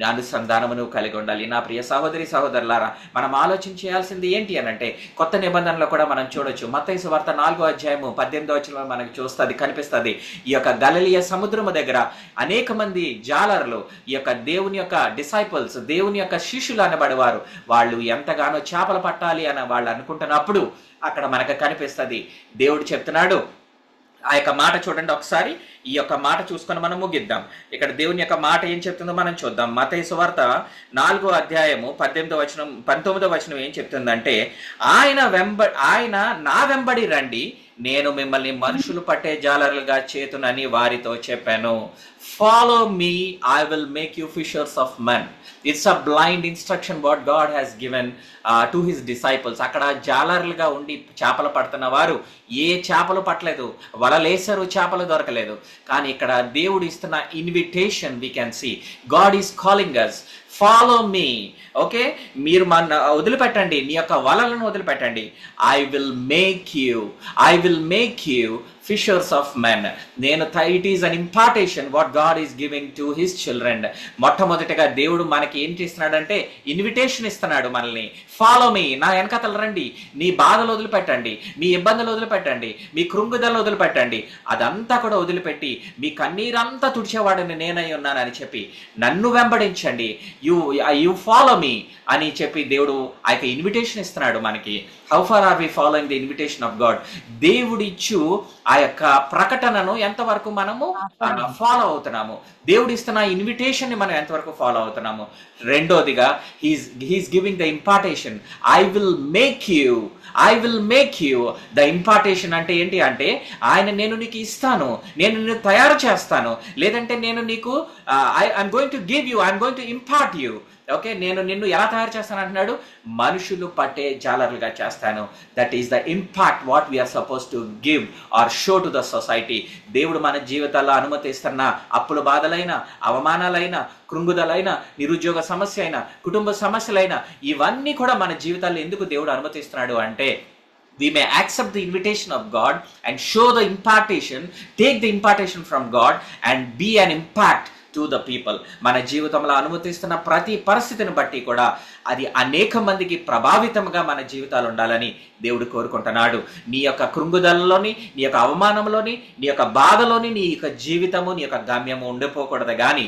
అనుసంధానము నువ్వు కలిగి ఉండాలి. నా ప్రియ సహోదరి సహోదరులారా, మనం ఆలోచన చేయాల్సింది ఏంటి అని అంటే కొత్త నిబంధనలో కూడా మనం చూడొచ్చు. మత్తయి సువార్త 4:18 మనకు కనిపిస్తుంది. ఈ యొక్క గలిలయ సముద్రము దగ్గర అనేక మంది జాలర్లు, ఈ యొక్క దేవుని యొక్క డిసైపుల్స్, దేవుని యొక్క శిష్యులు అనబడేవారు, వాళ్ళు ఎంతగానో చేపలు పట్టాలి అని వాళ్ళు అనుకుంటున్నప్పుడు అక్కడ మనకు కనిపిస్తుంది. దేవుడు చెప్తున్నాడు, ఆ యొక్క మాట చూడండి ఒకసారి. ఈ యొక్క మాట చూసుకొని మనం ముగిద్దాం. ఇక్కడ దేవుని యొక్క మాట ఏం చెప్తుందో మనం చూద్దాం. మత్తయి సువార్త 4:18 19 ఏం చెప్తుందంటే, ఆయన నా వెంబడి రండి, నేను మిమ్మల్ని మనుషులు పట్టే జాలరులుగా చేతునని వారితో చెప్పాను. Follow me, I will make you fishers of men. It's a blind instruction what God has given to his disciples. అక్కడ జాలర్లుగా ఉండి చేపలు పడుతున్న వారు ఏ చేపలు పట్టలేదు, వలలేసారు, చేపలు దొరకలేదు. కానీ ఇక్కడ దేవుడు ఇస్తున్న invitation we can see. God is calling us, follow me. Okay, మీరు మన వదిలిపెట్టండి, నీ యొక్క వలలను వదిలిపెట్టండి. I will make you fishers of men. It is an impartation what God is giving to his children. మొట్టమొదటిగా దేవుడు మనకి ఏంటి ఇస్తున్నాడంటే ఇన్విటేషన్ ఇస్తున్నాడు మనల్ని. ఫాలో మీ, నా వెనకతలు రండి, నీ బాధలు వదిలిపెట్టండి, మీ ఇబ్బందులు వదిలిపెట్టండి, మీ కృంగుదలను వదిలిపెట్టండి, అదంతా కూడా వదిలిపెట్టి మీ కన్నీరంతా తుడిచేవాడిని నేనై ఉన్నానని చెప్పి నన్ను వెంబడించండి. యు ఫాలో మీ అని చెప్పి దేవుడు ఆ యొక్క ఇన్విటేషన్ ఇస్తున్నాడు మనకి. How far are we following the invitation of God? దేవుడిచ్చు ఆ యొక్క ప్రకటనను ఎంతవరకు మనము ఫాలో అవుతున్నాము, దేవుడు ఇస్తున్న ఇన్విటేషన్ ని మనం ఎంతవరకు ఫాలో అవుతున్నాము. రెండోదిగా he's giving the impartation, I will make you the impartation. అంటే ఏంటి అంటే నేను నీకు ఇస్తాను, నేను నిన్ను తయారు చేస్తాను, లేదంటే నేను నీకు I'm going to give you, I'm going to impart you. Okay, నేను నిన్ను ఎలా తయారు చేస్తాను అంటున్నాడు? మనుషులు పట్టే జాలర్లుగా చేస్తాను. That is the impact what we are suppose to give or show to the society. దేవుడు మన జీవితాల్లో అనుమతిస్తున్న అప్పుల బాధలైన, అవమానాలైన, కృంగుదలైన, నిరుద్యోగ సమస్య అయినా, కుటుంబ సమస్యలైనా, ఇవన్నీ కూడా మన జీవితాల్లో ఎందుకు దేవుడు అనుమతిస్తున్నాడు అంటే we may accept the invitation of God and show the impartation, take the impartation from God and be an impact to the people. మన జీవితంలో అనుమతిస్తున్న ప్రతి పరిస్థితిని బట్టి కూడా అది అనేక మందికి ప్రభావితంగా మన జీవితాలు ఉండాలని దేవుడు కోరుకుంటున్నాడు. నీ యొక్క కృంగుదలలోని, నీ యొక్క అవమానంలోని, నీ యొక్క బాధలోని నీ యొక్క జీవితము, నీ యొక్క గమ్యము ఉండిపోకూడదు. కానీ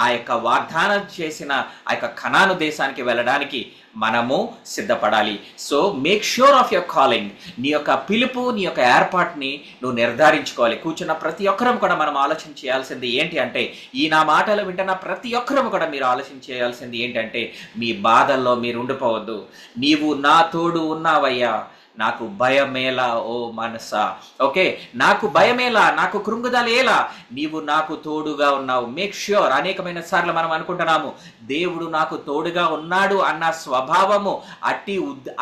ఆ యొక్క వాగ్దానం చేసిన ఆ యొక్క కనాను దేశానికి వెళ్ళడానికి మనము సిద్ధపడాలి. So make sure of your calling. నీ యొక్క పిలుపు, నీ యొక్క ఏర్పాటుని నువ్వు నిర్ధారించుకోవాలి. కూర్చున్న ప్రతి ఒక్కరం కూడా మనం ఆలోచన చేయాల్సింది ఏంటి అంటే, ఈ నా మాటలు వింటున్న ప్రతి ఒక్కరం కూడా మీరు ఆలోచన చేయాల్సింది ఏంటంటే, మీ బాధల్లో మీరు ఉండిపోవద్దు. నీవు నా తోడు ఉన్నావయ్యా, నాకు భయమేలా ఓ మనసా. ఓకే, నాకు భయమేలా, నాకు కృంగుదలేలా, నీవు నాకు తోడుగా ఉన్నావు. Make sure. అనేకమైన సార్లు మనం అనుకుంటున్నాము దేవుడు నాకు తోడుగా ఉన్నాడు అన్న స్వభావము,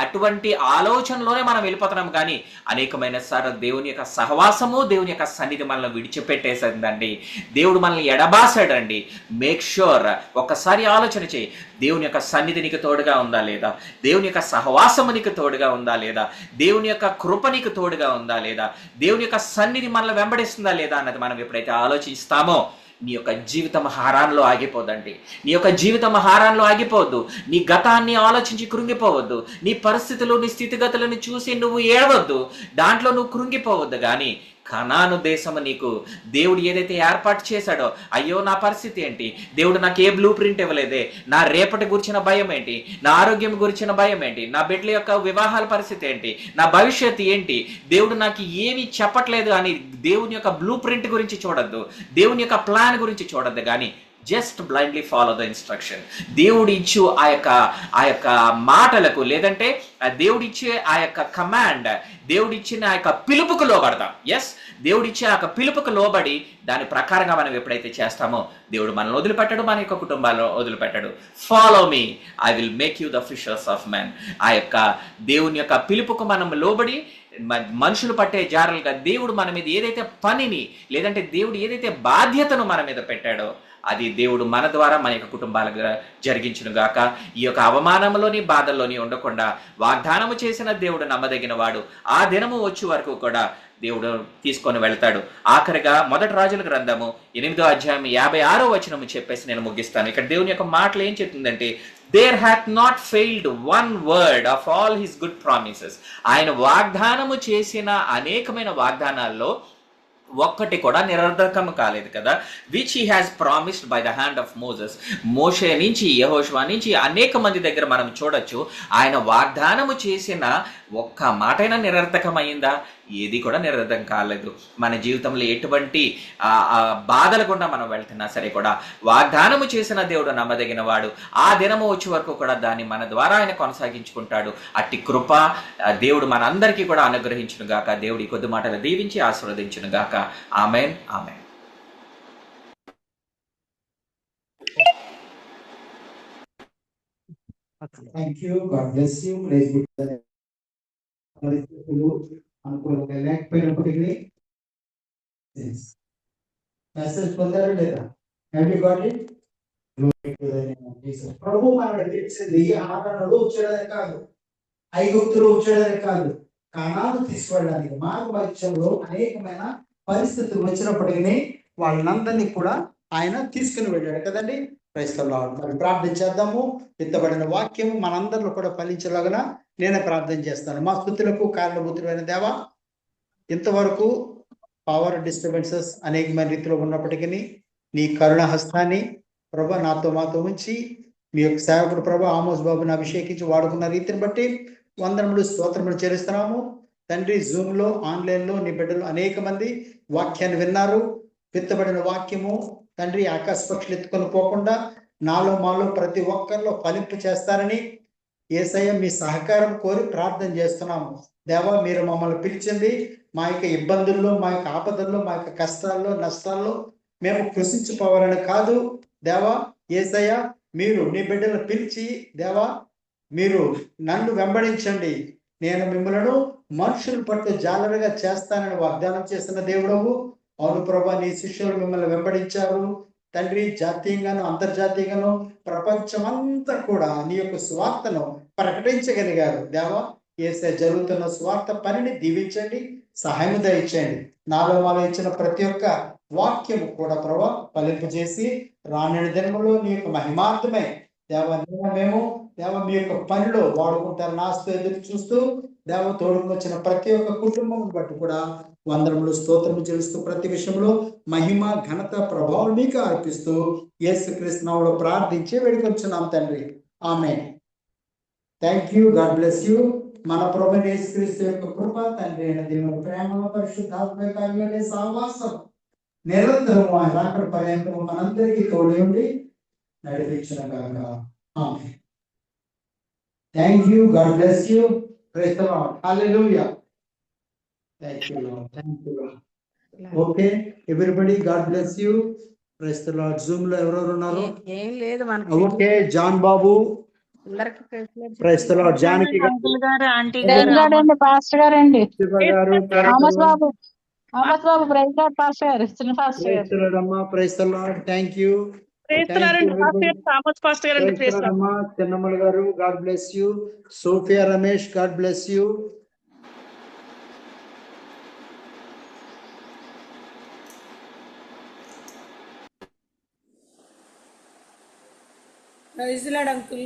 అటువంటి ఆలోచనలోనే మనం వెళ్ళిపోతున్నాము. కానీ అనేకమైన సార్లు దేవుని యొక్క సహవాసము, దేవుని యొక్క సన్నిధి మనల్ని విడిచిపెట్టేసిందండి. దేవుడు మనల్ని ఎడబాసాడండి. మేక్ ష్యూర్, ఒక్కసారి ఆలోచన చేయి. దేవుని యొక్క సన్నిధి నీకు తోడుగా ఉందా లేదా? దేవుని యొక్క సహవాసము నీకు తోడుగా ఉందా లేదా? దేవుని యొక్క కృప నీకు తోడుగా ఉందా లేదా? దేవుని యొక్క సన్నిధి మనల్ని వెంబడిస్తుందా లేదా అన్నది మనం ఎప్పుడైతే ఆలోచిస్తామో నీ యొక్క జీవితం హారాన్లో ఆగిపోదండి. నీ యొక్క జీవితం హారాన్లో ఆగిపోవద్దు. నీ గతాన్ని ఆలోచించి కృంగిపోవద్దు. నీ పరిస్థితులు, నీ స్థితిగతులను చూసి నువ్వు ఏడవద్దు, దాంట్లో నువ్వు కృంగిపోవద్దు. కానీ కనాను దేశము నీకు దేవుడు ఏదైతే ఏర్పాటు చేశాడో, అయ్యో నా పరిస్థితి ఏంటి, దేవుడు నాకు ఏ బ్లూ ప్రింట్ ఇవ్వలేదే, నా రేపటి గురించిన భయం ఏంటి, నా ఆరోగ్యం గురించిన భయం ఏంటి, నా బిడ్డల యొక్క వివాహాల పరిస్థితి ఏంటి, నా భవిష్యత్తు ఏంటి, దేవుడు నాకు ఏమి చెప్పట్లేదు అని దేవుని యొక్క బ్లూ ప్రింట్ గురించి చూడొద్దు, దేవుని యొక్క ప్లాన్ గురించి చూడొద్దు. కానీ just blindly follow the instruction. దేవుడు ఇచ్చు ఆ యొక్క మాటలకు, లేదంటే దేవుడిచ్చే ఆ యొక్క కమాండ్, దేవుడిచ్చిన ఆ యొక్క పిలుపుకు లోబడతాం. ఎస్, దేవుడిచ్చే ఆ యొక్క పిలుపుకు లోబడి దాని ప్రకారంగా మనం ఎప్పుడైతే చేస్తామో దేవుడు మనల్ని వదిలిపెట్టడు, మన యొక్క కుటుంబాలను వదిలిపెట్టడు. Follow me, I will make you the fishers of men. ఆ యొక్క దేవుని యొక్క పిలుపుకు మనం లోబడి మనుషులు పట్టే జారలుగా దేవుడు మన మీద ఏదైతే పనిని, లేదంటే దేవుడు ఏదైతే బాధ్యతను మన మీద పెట్టాడో అది దేవుడు మన ద్వారా మన యొక్క కుటుంబాలకు జరిగించును గాక. ఈ యొక్క అవమానంలోని, బాధల్లోని ఉండకుండా వాగ్దానము చేసిన దేవుడు నమ్మదగిన వాడు. ఆ దినము వచ్చే వరకు కూడా దేవుడు తీసుకొని వెళ్తాడు. ఆఖరిగా 1 రాజుల గ్రంథము 8వ అధ్యాయం 56వ వచనము చెప్పేసి నేను ముగిస్తాను. ఇక్కడ దేవుని యొక్క మాటలు ఏం చెప్తుందంటే, there hath not failed one word of all his good promises. ఆయన వాగ్దానము చేసిన అనేకమైన వాగ్దానాల్లో ఒక్కటి కూడా నిరర్ధకము కాలేదు కదా. Which he has promised by the hand of Moses. మోషే నుంచి, యెహోషువ నుంచి అనేక మంది దగ్గర మనం చూడొచ్చు, ఆయన వాగ్దానము చేసిన ఒక్క మాటైనా నిరర్థకమైందా? ఏది కూడా నిరర్థం కాలేదు. మన జీవితంలో ఎటువంటి బాధలు గుండా మనం వెళ్తున్నా సరే కూడా వాగ్దానము చేసిన దేవుడు నమ్మదగిన వాడు. ఆ దినము వచ్చే వరకు కూడా దాన్ని మన ద్వారా ఆయన కొనసాగించుకుంటాడు. అట్టి కృప దేవుడు మనందరికీ కూడా అనుగ్రహించును గాక. దేవుడి కొద్ది మాటలు దీవించి ఆశీర్వదించును గాక. Amen, amen. Thank you. God bless you. Praise be to the పరిస్థితులు అనుకూలంగా లేకపోయినప్పటికీ మెసేజ్ పొందారు లేదా? Have you got it? ప్రభు మనకు తెలిసింది ఆరణలో వచ్చేయడమే కాదు, ఐగుప్తులో వచ్చేయడమే కాదు, కానాను తీసుకెళ్ళడానికి మార్గ మధ్యంలో అనేకమైన పరిస్థితులు వచ్చినప్పటికీ వాళ్ళందరినీ కూడా ఆయన తీసుకుని వెళ్ళాడు కదండి. మరి ప్రార్థన చేద్దాము. విత్తబడిన వాక్యము మనందరిలో కూడా ఫలించలాగా నేనే ప్రార్థన చేస్తాను. మా స్తుతులకు కారణభూతులైన దేవా, ఇంతవరకు పవర్ డిస్టర్బెన్సెస్ అనేకమైన రీతిలో ఉన్నప్పటికీ నీ కరుణ హస్తాన్ని ప్రభా నాతో మాతో ఉంచి మీ యొక్క సేవకుడు ప్రభా ఆమోస్ బాబుని అభిషేకించి వాడుకున్న రీతిని బట్టి వందనములు స్తోత్రములు చెల్లిస్తున్నాము తండ్రి. జూమ్లో ఆన్లైన్లో నీ బిడ్డలు అనేక మంది వాక్యాన్ని విన్నారు. విత్తబడిన వాక్యము తండ్రి ఆకాశ పక్షులు ఎత్తుకొని పోకుండా నాలో మాలో ప్రతి ఒక్కరిలో ఫలింపు చేస్తారని యేసయ్య మీ సహకారం కోరి ప్రార్థన చేస్తున్నాము. దేవా, మీరు మమ్మల్ని పిలిచింది మా యొక్క ఇబ్బందుల్లో, మా యొక్క ఆపదల్లో, మా యొక్క కష్టాల్లో, నష్టాల్లో మేము కృషించిపోవాలని కాదు. దేవా యేసయ్య, మీరు నీ బిడ్డలను పిలిచి దేవా మీరు నన్ను వెంబడించండి, నేను మిమ్మల్ని మనుషుల పట్ల జాలరుగా చేస్తానని వాగ్దానం చేస్తున్న దేవుడవు. అవును ప్రభా, నీ శిష్యులు మిమ్మల్ని వెంబడించారు తండ్రి. జాతీయంగాను అంతర్జాతీయంగాను ప్రపంచమంతా కూడా నీ యొక్క స్వార్థను ప్రకటించగలిగారు. దేవా యేసయ్య, జరుగుతున్న స్వార్థ పనిని దీవించండి, సహాయం దయచేయండి. నాలో మాలో ఇచ్చిన ప్రతి ఒక్క వాక్యము కూడా ప్రభా ఫలింపు చేసి రానున్న దినములో నీ యొక్క మహిమార్థమై మేము మీ యొక్క పనిలో వాడుకుంటారు నాస్తో ఎదురు చూస్తూ తోడుకు వచ్చిన ప్రతి ఒక్క కుటుంబం బట్టి కూడా వందనములు స్తోత్రము చెల్లిస్తూ ప్రతి విషయంలో మహిమ ఘనత ప్రభావం మీకు అర్పిస్తూ యేసుక్రీస్తు నామములో ప్రార్థించి వేడుకొంచున్నాం తండ్రి. Amen. Thank you. God bless you. మన ప్రభువైన యేసుక్రీస్తు యొక్క కృప, తండ్రి అయిన దేవుని ప్రేమ, పరిశుద్ధాత్మ కార్యాలయ సహవాసం నిరంతరం ఆయన అక్కడ పర్యంతం మనందరికీ తోడే ఉండి నడిపించిన గాక. Amen. Thank you. God bless you. Praise the lord. Hallelujah. Thank you lord. Thank you lord. Okay everybody, God bless you. Praise the lord. Zoom లో ఎవరెవరు ఉన్నారు? ఏం లేదు మనకి. ఓకే, జాన్ బాబు. Praise the lord. జానకి గారు, ఆంటీ గారు, pastor గారండి, గారు, ఆమోస్ బాబు, ప్రైజ్ లార్డ్ పాస్టర్ గారు, చిన్న పాస్టర్ గారు. ప్రైజ్ ది లార్డ్ అమ్మా. Praise the lord. Thank you. చిన్నమ్మల గారు, God bless you. Sophia Ramesh, God bless you. Praise lord uncle.